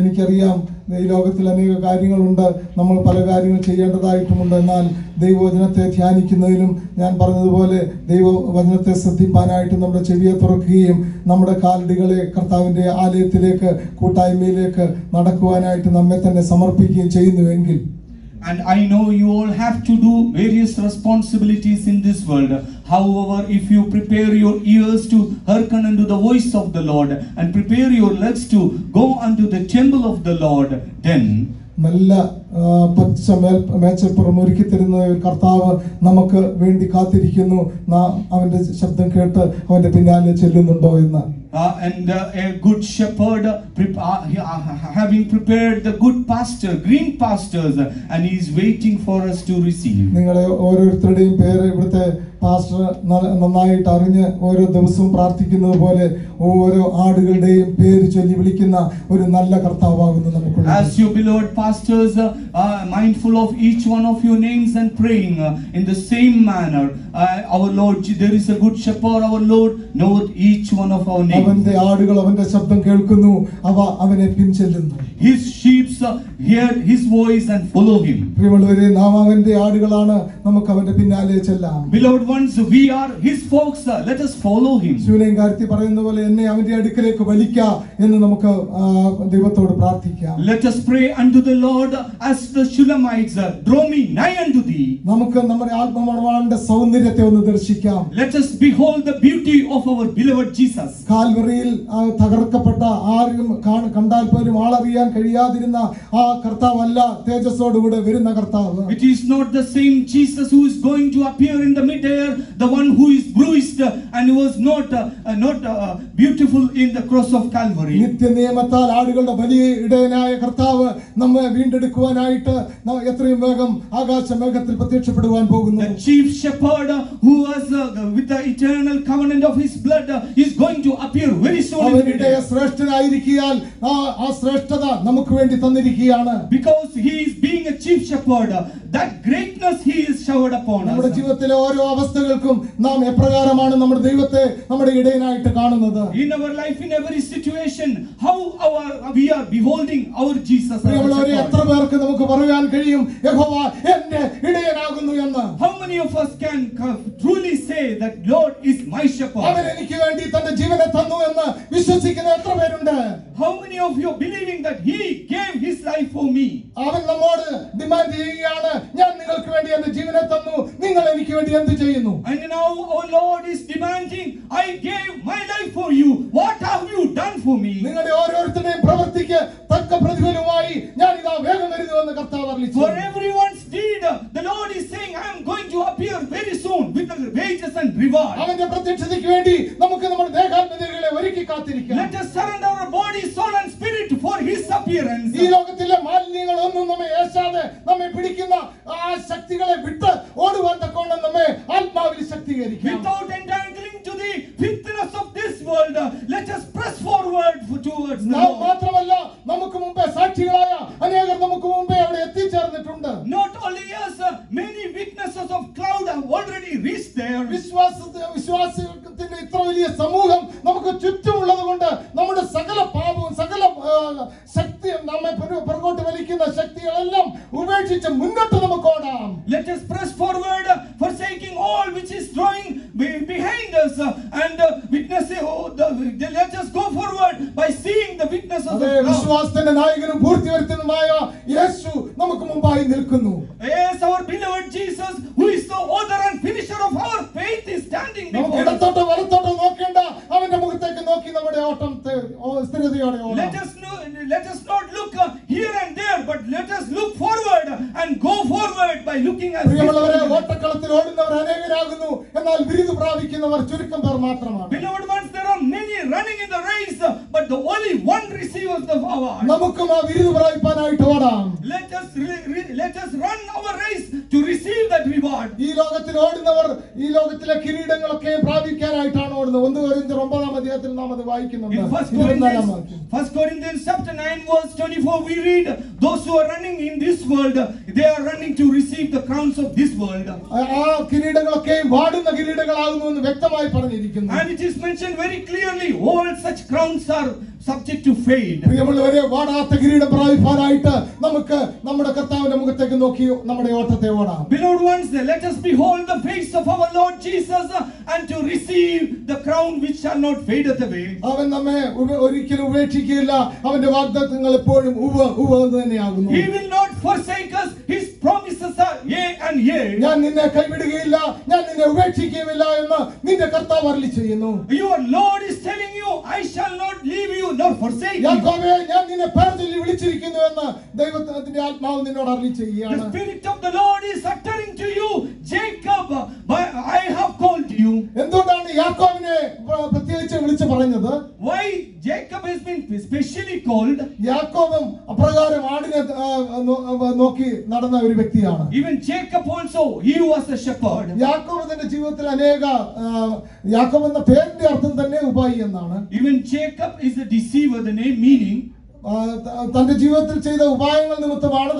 എനിക്കറിയാം ഈ ലോകത്തിൽ അനേക കാര്യങ്ങളുണ്ട്, നമ്മൾ പല കാര്യങ്ങൾ ചെയ്യേണ്ടതായിട്ടുമുണ്ട്. എന്നാൽ ദൈവവചനത്തെ ധ്യാനിക്കുന്നതിനും ഞാൻ പറഞ്ഞതുപോലെ ദൈവവചനത്തെ ശ്രദ്ധിപ്പാനായിട്ട് നമ്മുടെ ചെവിയെ തുറക്കുകയും നമ്മുടെ കാലടികളെ കർത്താവിന്റെ ആലയത്തിലേക്ക്, കൂട്ടായ്മയിലേക്ക് നടക്കുവാനായിട്ട് നമ്മെ തന്നെ സമർപ്പിക്കുകയും ചെയ്യുന്നുവെങ്കിൽ, and I know you all have to do various responsibilities in this world. However, if you prepare your ears to hearken unto the voice of the Lord and prepare your legs to go unto the temple of the Lord, then നല്ല പച്ച മേച്ചപ്പുറം ഒരുക്കി തരുന്ന കർത്താവ് നമുക്ക് വേണ്ടി കാത്തിരിക്കുന്നു. അവന്റെ ശബ്ദം കേട്ട് അവന്റെ പിന്നാലെ ചെല്ലുന്നുണ്ടോ എന്ന്. And a good shepherd having prepared the good pasture, green pastures, and he is waiting for us to receive. നിങ്ങളെ ഓരോരുത്തരുടെയും പേര് ഇവിടുത്തെ പാസ്റ്റർ നന്നായിട്ട് അറിഞ്ഞ് ഓരോ ദിവസവും പ്രാർത്ഥിക്കുന്നത് പോലെ ഓരോ ആടുകളുടെയും പേര് ചൊല്ലി വിളിക്കുന്ന ഒരു നല്ല കർത്താവാകുന്നു നമുക്കുള്ളത്. As your beloved pastors are mindful of each one of your names and praying in the same manner, our Lord, there is a good shepherd, our Lord knoweth each one of our names. അവന്റെ ആടുകൾ അവന്റെ ശബ്ദം കേൾക്കുന്നു, അവ അവനെ പിൻചെല്ലുന്നു. His sheep hear his voice and follow him. പ്രിയമുള്ളവരെ, നാം അവന്റെ ആടുകളാണ്, നമുക്ക് അവന്റെ പിന്നാലെ ചെല്ലാം. Beloved ones, we are his folks, let us follow him. ശൂലേംകാരത്തി പറയുന്ന പോലെ എന്നെ അവന്റെ അടുക്കലേക്ക് വലിക്ക എന്ന് നമുക്ക് ദൈവത്തോട് പ്രാർത്ഥിക്കാം. Let us pray unto the Lord as the Shulamites, draw me nigh unto thee. നമുക്ക് നമ്മുടെ ആത്മമണവാളന്റെ സൗന്ദര്യത്തെ ഒന്ന് ദർശിക്കാം. Let us behold the beauty of our beloved Jesus. കാൽവറിയിൽ തകർക്കപ്പെട്ട ആരും കണ്ടാൽ പോലും ആളറിയാൻ കഴിയാതിരുന്ന ആ കർത്താവല്ല തേജസ്സോടുകൂടെ വരുന്ന കർത്താവ്. It is not the same Jesus who is going to appear in the mid-air, the one who is bruised and was not beautiful in the cross of Calvary. നിത്യനിയമത്താൽ ആടുകളുടെ വലിയ ഇടയനായ കർത്താവ് നമ്മെ വീണ്ടെടുക്കുവാനായിട്ട് എത്രയും വേഗം ആകാശമേഘത്തിൽ പ്രത്യക്ഷപ്പെടുവാൻ പോകുന്നു. The chief shepherd who was with the eternal covenant of his blood is going to appear very soon. അവരുടെ ശ്രേഷ്ഠനായിരിക്കാൻ ആ ശ്രേഷ്ഠത നമുക്ക് വേണ്ടി തന്നിരിക്കുകയാണ്. Because he is being a chief shepherd, that greatness he is showered upon us. നമ്മുടെ ജീവിതത്തിലെ ഓരോ അവസ്ഥകൾക്കും നാം എപ്രകാരമാണ് നമ്മുടെ ദൈവത്തെ നമ്മുടെ ഇടയനായിട്ട് കാണുന്നത്. In our life, in every situation, how we are beholding our Jesus. എത്ര പേർക്ക് നമുക്ക് പറയാൻ കഴിയും യഹോവ എന്റെ ഇടയനാകുന്നു എന്ന്? How many of us can truly say that Lord is my shepherd? അവൻ എനിക്ക് വേണ്ടി തന്റെ ജീവനെ തന്നു എന്ന് വിശ്വസിക്കുന്ന എത്ര പേരുണ്ട്? How many of you are believing that he gave his life for me? അവൻ നമ്മോട് ഡിമാൻഡ് ചെയ്യുകയാണ്, ഞാൻ നിങ്ങൾക്ക് വേണ്ടി എന്റെ ജീവനെ തന്നു, നിങ്ങൾ എനിക്ക് വേണ്ടി എന്ത് ചെയ്യുന്നു? And now our Lord is demanding, I gave my life for you, what have you done for me? നിങ്ങളുടെ ഓരോരുത്തരുടെയും പ്രവൃത്തിക്ക് തക്ക പ്രതിഫലമായി ഞാൻ ഇതാ വേഗം വരുന്നുവെന്ന് കർത്താവ് അറിയിച്ചു. For everyone's deed, the Lord is saying, I am going to appear very soon with the wages and reward. അവന്റെ പ്രത്യക്ഷതയ്ക്ക് വേണ്ടി നമുക്ക് നമ്മുടെ ദേഹാത്മതകളെ ഒരുക്കി കാത്തിരിക്കാം. Let us surrender our body, soul and spirit for his appearance. ഈ ലോകത്തിലെ മാലിന്യങ്ങളൊന്നും നമ്മെ ഏശാതെ നമ്മെ പിടിക്കുന്ന ആ ശക്തികളെ വിട്ട് ഓടുവാൻ തക്കോണം നമ്മെ ആത്മാവിൽ ശക്തീകരിക്കാം. Without entangling to the fitness of this world, let us press forward towards the നാം Lord. മാത്രമല്ല, നമുക്ക് മുമ്പേ സാക്ഷികളായ അനേകർ നമുക്ക് മുമ്പേ അവിടെ എത്തിച്ചേർന്നിട്ടുണ്ട്. Not only us, many witnesses of cloud have already reached there. വിശ്വാസത്തിന്റെ ഇത്ര വലിയ സമൂഹം നമുക്ക് ചുറ്റുമുള്ളത് കൊണ്ട് നമ്മുടെ സകല പാപവും സകല ശക്തിയും നമ്മെ പുറകോട്ട് വലിക്കുന്ന ശക്തികളെല്ലാം forward, forsaking all which is drawing behind us, and witnessing. Let us go forward by seeing the witness of അതെ, the Lord. വിശ്വാസത്തിന്റെ നായകനും പൂർത്തിവരുത്തുന്നതുമായ യേശു നമുക്ക് മുമ്പായി നിൽക്കുന്നു. Yes, our beloved Jesus, who is the author and finisher of our faith, is standing നമുക്ക് before us. ഇടത്തോട്ടോ വലത്തോട്ടോ നോക്കേണ്ട, അവന്റെ മുഖത്തേക്ക് നോക്കി നമ്മുടെ ഓട്ടം സ്ഥിരതയോടെ ഓടാം. Let us not look here and there, but let us look forward and go forward by looking at പ്രിയമുള്ളവരെ, His. ഓട്ടക്കളത്തിൽ ഓടുന്നവർ അനേകരാകുന്നു, എന്നാൽ ബിരുദ പ്രാപിക്കുന്നവർ ചുരുക്കം പേർ മാത്രമാണ്. Beloved ones, there are many running in the race, but the only one receives the award. നമുക്കും ആ ബിരുദ പ്രാപിപ്പാനായിട്ട് ഓടാം. Let us run our race to receive that reward. ഈ ലോകത്തിൽ ഓടുന്നവർ ഈ ലോകത്തിലെ കിരീടങ്ങളൊക്കെ പ്രാപിക്കാനായിട്ടാണ് ഓടുന്നത്. 1 കൊരിന്ത്യർ 9-ാം അധ്യായത്തിൽ നാം അത് വായിക്കുന്നുണ്ട്. In 1 Corinthians chapter 9 verse 24 we read, those who are running in this world, they are running to receive the crowns of this world. ആ കിരീടങ്ങളൊക്കെ വാടുന്ന കിരീടങ്ങളാകുന്നു എന്ന് വ്യക്തമായി പറഞ്ഞിരിക്കുന്നു. And it is mentioned very clearly, all such crowns are subject to fade. പ്രിയമുള്ളവരെ, വാടാത്ത കിരീടം പ്രാപിക്കാനായിട്ട് നമുക്ക് നമ്മുടെ കർത്താവിന്റെ മുഖത്തേക്ക് നോക്കി നമ്മുടെ ഓട്ടത്തെ ഓടാം. Beloved ones, let us behold the face of our Lord Jesus and to receive the crown which shall not fadeth away. അവൻ നമ്മെ ഒരിക്കലും ഉപേക്ഷിക്കുകയില്ല. അവന്റെ വാഗ്ദത്തങ്ങൾ എപ്പോഴും ഉവ്വ് എന്ന് തന്നെയാകുന്നു. He will not forsake us. His promises are yea and yea. ഞാൻ നിന്നെ കൈവിടുകയില്ല, ഞാൻ നിന്നെ ഉപേക്ഷിക്കുകയുമില്ല എന്ന് നിന്റെ കർത്താവ് അരുളി ചെയ്യുന്നു. Your Lord is telling you, I shall not leave you nor forsake you. യാക്കോബേ, ഞാൻ നിന്നെ പേർ ചൊല്ലി വിളിച്ചിരിക്കുന്നു എന്ന് ദൈവത്തിന്റെ ആത്മാവ് നിന്നോട് അരുളി ചെയ്യുകയാണ്. The Spirit of the Lord is uttering to you, Jacob, I have called you. എന്തുകൊണ്ടാണ് യാക്കോബിനെ പ്രത്യേകിച്ച് വിളിച്ചു പറഞ്ഞത്? Why Jacob has been specially called? യാക്കോബും അപ്രകാരം ആടിനെ നോക്കി നടന്ന ഒരു വ്യക്തിയാണ്. Even Jacob also, he was a shepherd. യാക്കോബ് തന്റെ ജീവിതത്തിൽ യാക്കോബ് എന്ന പേരിന്റെ അർത്ഥം തന്നെ ഉപായി എന്നാണ്. Even Jacob is a deceiver, the name meaning. തന്റെ ജീവിതത്തിൽ ചെയ്ത ഉപായങ്ങൾ നിമിത്തമാണ്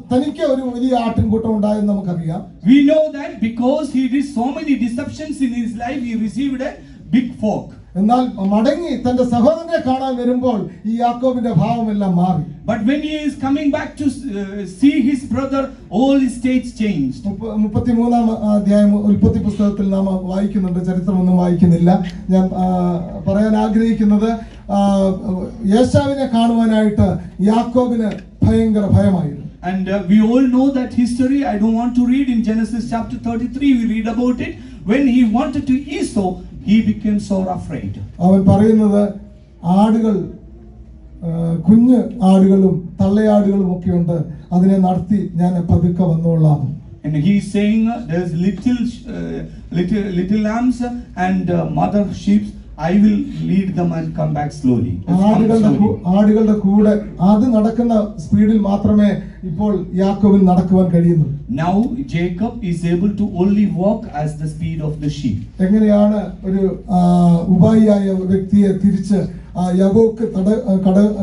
തനിക്ക് ഒരു വലിയ ആട്ടിൻകൂട്ടം ഉണ്ടായെന്ന് നമുക്കറിയാം. We know that because he did so many deceptions in his life, he received a big flock. എന്നാൽ മടങ്ങി തന്റെ സഹോദരനെ കാണാൻ വരുമ്പോൾ ഈ യാക്കോബിന്റെ ഭാവമെല്ലാം മാറി. But when he is coming back to see his brother, all his states changed. 33-ാം അധ്യായം ഉൽപ്പത്തി പുസ്തകത്തിൽ നാം വായിക്കുന്നുണ്ട്. ചരിത്രമൊന്നും വായിക്കുന്നില്ല. ഞാൻ പറയാൻ ആഗ്രഹിക്കുന്നത്, യേശാവിനെ കാണുവാനായിട്ട് യാക്കോബിന് ഭയങ്കര ഭയമായിരുന്നു. And we all know that history. I don't want to read in Genesis chapter 33. We read about it. When he wanted to Esau, he became so afraid. അവൻ പറയുന്നത്, ആടുകൾ, കുഞ്ഞ് ആടുകളും തള്ളയാടുകളും ഒക്കെ ഉണ്ട്, അതിനെ നടത്തി ഞാൻ പതുക്കെ വന്നോളാം. And he is saying there's little lambs and mother sheep. I will lead them and come back slowly. ആടുകളുടെ കൂടെ അത് നടക്കുന്ന സ്പീഡിൽ മാത്രമേ ഇപ്പോൾ യാക്കോബിന് നടക്കുവാൻ കഴിയുന്നു. Now Jacob is able to only walk as the speed of the sheep. എങ്ങനെയാണ് ഒരു ഉപായിയായ വ്യക്തിയെ തിരിച്ച് യാബോക്ക്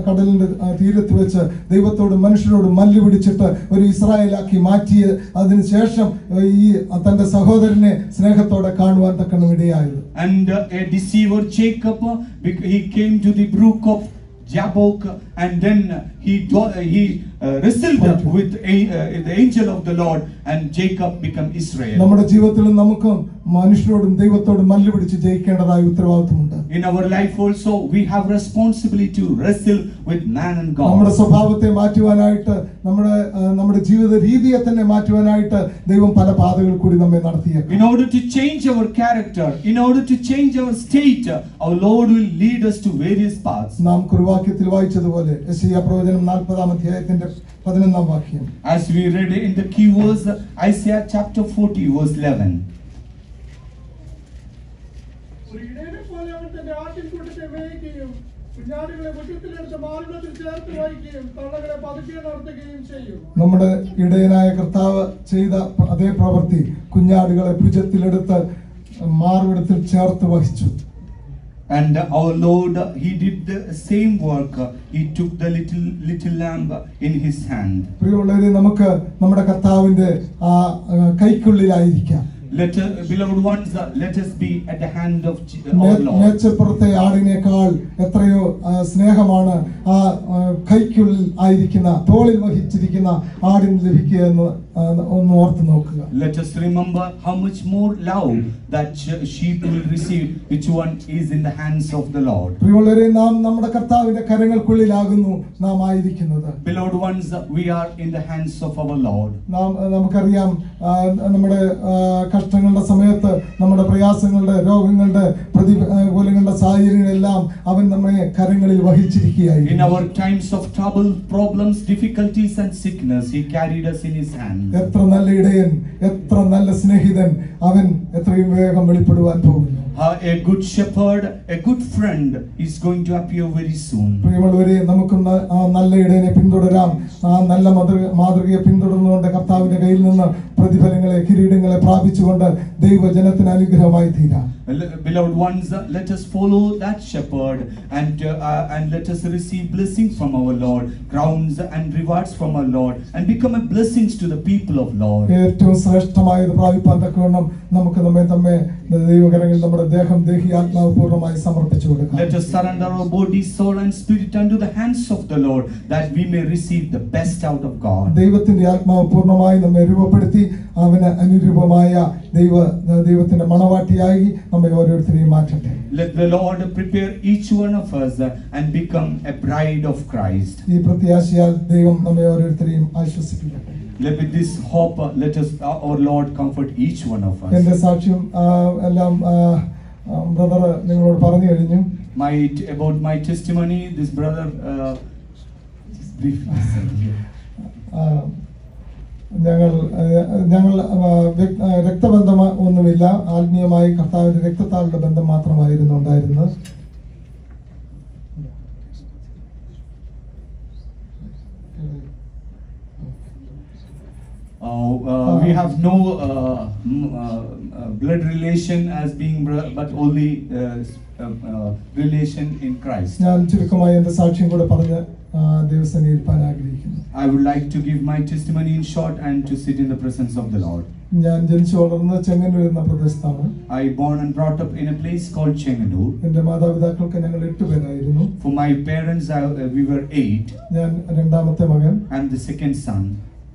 കടലിന്റെ തീരത്ത് വെച്ച് ദൈവത്തോടും മനുഷ്യരോടും മല്ല് പിടിച്ചിട്ട് ഒരു ഇസ്രായേലാക്കി മാറ്റിയ അതിനുശേഷം ഈ തന്റെ സഹോദരനെ സ്നേഹത്തോടെ കാണുവാൻ തക്കണം ഇടയായത്. And a deceiver Jacob, he came to the brook of Jabbok, and then he wrestled with the angel of the Lord, and Jacob became Israel. നമ്മുടെ ജീവിതത്തിൽ നമുക്ക് മനുഷ്യരോടും ദൈവത്തോടും മല്ല് പിടിച്ച് ജയിക്കേണ്ടതായ ഉത്തരവാദിത്വമുണ്ട്. In our life also we have responsibility to wrestle with man and God. നമ്മുടെ സ്വഭാവത്തെ മാറ്റുവാനായിട്ട്, നമ്മുടെ ജീവിത രീതിയെ തന്നെ മാറ്റുവാനായിട്ട് ദൈവം പല പാതകൾ കൂടി നമ്മെ നടത്തിയേക്കും. In order to change our character, in order to change our state, our Lord will lead us to various paths. നാം കുറുവാക്യത്തിൽ വായിച്ചതുപോലെ യെശയ്യാ പ്രവചനം 40-ാം അധ്യായത്തിന്റെ 11-ാം വാക്യം. As we read in the key verse, Isaiah chapter 40 verse 11. ഒരു ഇടയനെ പോലെ അവൻ തന്റെ ആട്ടിൻകൂട്ടത്തെ മേയ്ക്കുകയും കുഞ്ഞാടുകളെ മുറ്റത്തിലെടുത്ത് മാർഗത്തിൽ ചേർത്ത് വയ്ക്കുകയും തള്ളകളെ പതുക്കെ നടത്തുകയും ചെയ്യും. നമ്മുടെ ഇടയനായ കർത്താവ് ചെയ്ത അതേ പ്രവൃത്തി, കുഞ്ഞാടുകളെ ഭുജത്തിലെടുത്ത് മാർവിടത്തിൽ ചേർത്ത് വഹിച്ചു. And our Lord, he did the same work. He took the little lamb in his hand. പ്രിയമുള്ളവരെ, നമുക്ക് നമ്മുടെ കർത്താവിന്റെ കൈക്കുള്ളിലായിരിക്കാം. Beloved ones, let us be at the hand of our Lord. മേച്ചപ്പുറത്തെ ആടിനേക്കാൾ എത്രയോ സ്നേഹമാണ് ആ കൈക്കുള്ളിൽ ആയിരിക്കുന്ന തോളിൽ വഹിച്ചിരിക്കുന്ന ആടിന് ലഭിക്കുക എന്ന് ഒന്ന് ഓർത്ത് നോക്കുക. Let us remember how much more love that sheep will receive, which one is in the hands of the Lord. പ്രിയമുള്ളവരെ, നാം നമ്മുടെ കർത്താവിന്റെ കരങ്ങൾക്കുള്ളിലാകുന്നു നാം ആയിരിക്കുന്നത്. Beloved ones, we are in the hands of our Lord. നമുക്കറിയാം, നമ്മുടെ കഷ്ടങ്ങളുടെ സമയത്ത്, നമ്മുടെ പ്രയാസങ്ങളുടെ, രോഗങ്ങളുടെ, പ്രതികൂലങ്ങളുടെ സാഹചര്യങ്ങളെല്ലാം അവൻ നമ്മെ കരങ്ങളിൽ വഹിച്ചിരിക്കുകയായി. In our times of trouble, problems, difficulties and sickness, he carried us in his hand. എത്ര നല്ല ഇടയൻ, എത്ര നല്ല സ്നേഹിതൻ, അവൻ എത്രയും വേഗം വെളിപ്പെടുവാൻ പോകുന്നു. A good shepherd, a good friend is going to appear very soon. പ്രിയമുള്ളവരെ, നമുക്ക് ആ നല്ല ഇടയനെ പിന്തുടരാം. ആ നല്ല മാതൃകയെ പിന്തുടർന്നുകൊണ്ട് കർത്താവിന്റെ കയ്യിൽ നിന്ന് പ്രതിഫലങ്ങളെ, കിരീടങ്ങളെ പ്രാപിച്ചുകൊണ്ട് ദൈവജനത്തിന് അനുഗ്രഹമായി തീരാം. Beloved ones, let us follow that shepherd and let us receive blessings from our Lord, crowns and rewards from our Lord, and become a blessings to the people of Lord. ഏറ്റവും ശ്രേഷ്ഠമായത് പ്രാപിപ്പാൻ തക്കവണ്ണം നമുക്ക് നമ്മെ ദൈവകരങ്ങളിൽ നമ്മുടെ ദേഹം, ദേഹി, ആത്മാവ് പൂർണ്ണമായി സമർപ്പിച്ചു കൊടുക്കാം. Let us surrender our body, soul and spirit unto the hands of the Lord, that we may receive the best out of God. ദൈവത്തിന്റെ ആത്മാവ് പൂർണ്ണമായി നമ്മെ രൂപപ്പെടുത്തി അവന് അനുരൂപമായ ദൈവത്തിന്റെ മണവാട്ടിയായി നമ്മെ ഓരോരുത്തരെയും മാറ്റട്ടെ. Let the Lord prepare each one of us and become a bride of Christ. ഈ പ്രത്യാശയാൽ ദൈവം നമ്മെ ഓരോരുത്തരെയും ആശ്വസിപ്പിക്കട്ടെ. With this hope, let us, our Lord, comfort each one of us. എന്റെ സാക്ഷ്യം എല്ലാം ബ്രദർ നിങ്ങളോട് പറഞ്ഞു കഴിഞ്ഞു. About my testimony, this brother just briefly said here. ഞങ്ങൾ രക്തബന്ധം ഒന്നുമില്ല, ആത്മീയമായി കർത്താവിന്റെ രക്തത്താലുള്ള ബന്ധം മാത്രമായിരുന്നു ഉണ്ടായിരുന്നത്. We have no blood relation as being, but only relation in Christ. ഞാൻ ചുരുക്കമായി എന്റെ സാക്ഷ്യം കൂടെ പറഞ്ഞ് ദൈവസന്നിധിയിൽ ഇരിക്കാൻ ആഗ്രഹിക്കുന്നു. I would like to give my testimony in short and to sit in the presence of the Lord. ഞാൻ ജനിച്ചു വളർന്ന ചെങ്ങന്നൂർ എന്ന പ്രദേശത്താണ്. I born and brought up in a place called Chenganur. എന്റെ മാതാപിതാക്കൾക്ക് ഞങ്ങൾ 8 പേരായിരുന്നു. For my parents, we were 8. ഞാൻ രണ്ടാമത്തെ മകൻ. And the second son.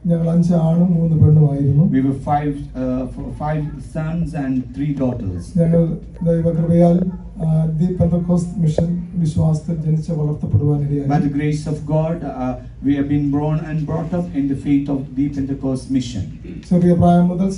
ഞങ്ങൾ 5 ആണും 3 പെണ്ണുമായിരുന്നു. We were 5 sons and 3 daughters. ഞങ്ങൾ ദൈവകൃപയാൽ ദി പെന്തക്കോസ്റ്റ് മിഷൻ വിശ്വാസത്തിൽ ജനിച്ച് വളർത്തപ്പെടുവാനിടയായി. By the grace of God, we have been born and brought up in the faith of the Pentecost mission. ചെറിയ പ്രായം മുതൽ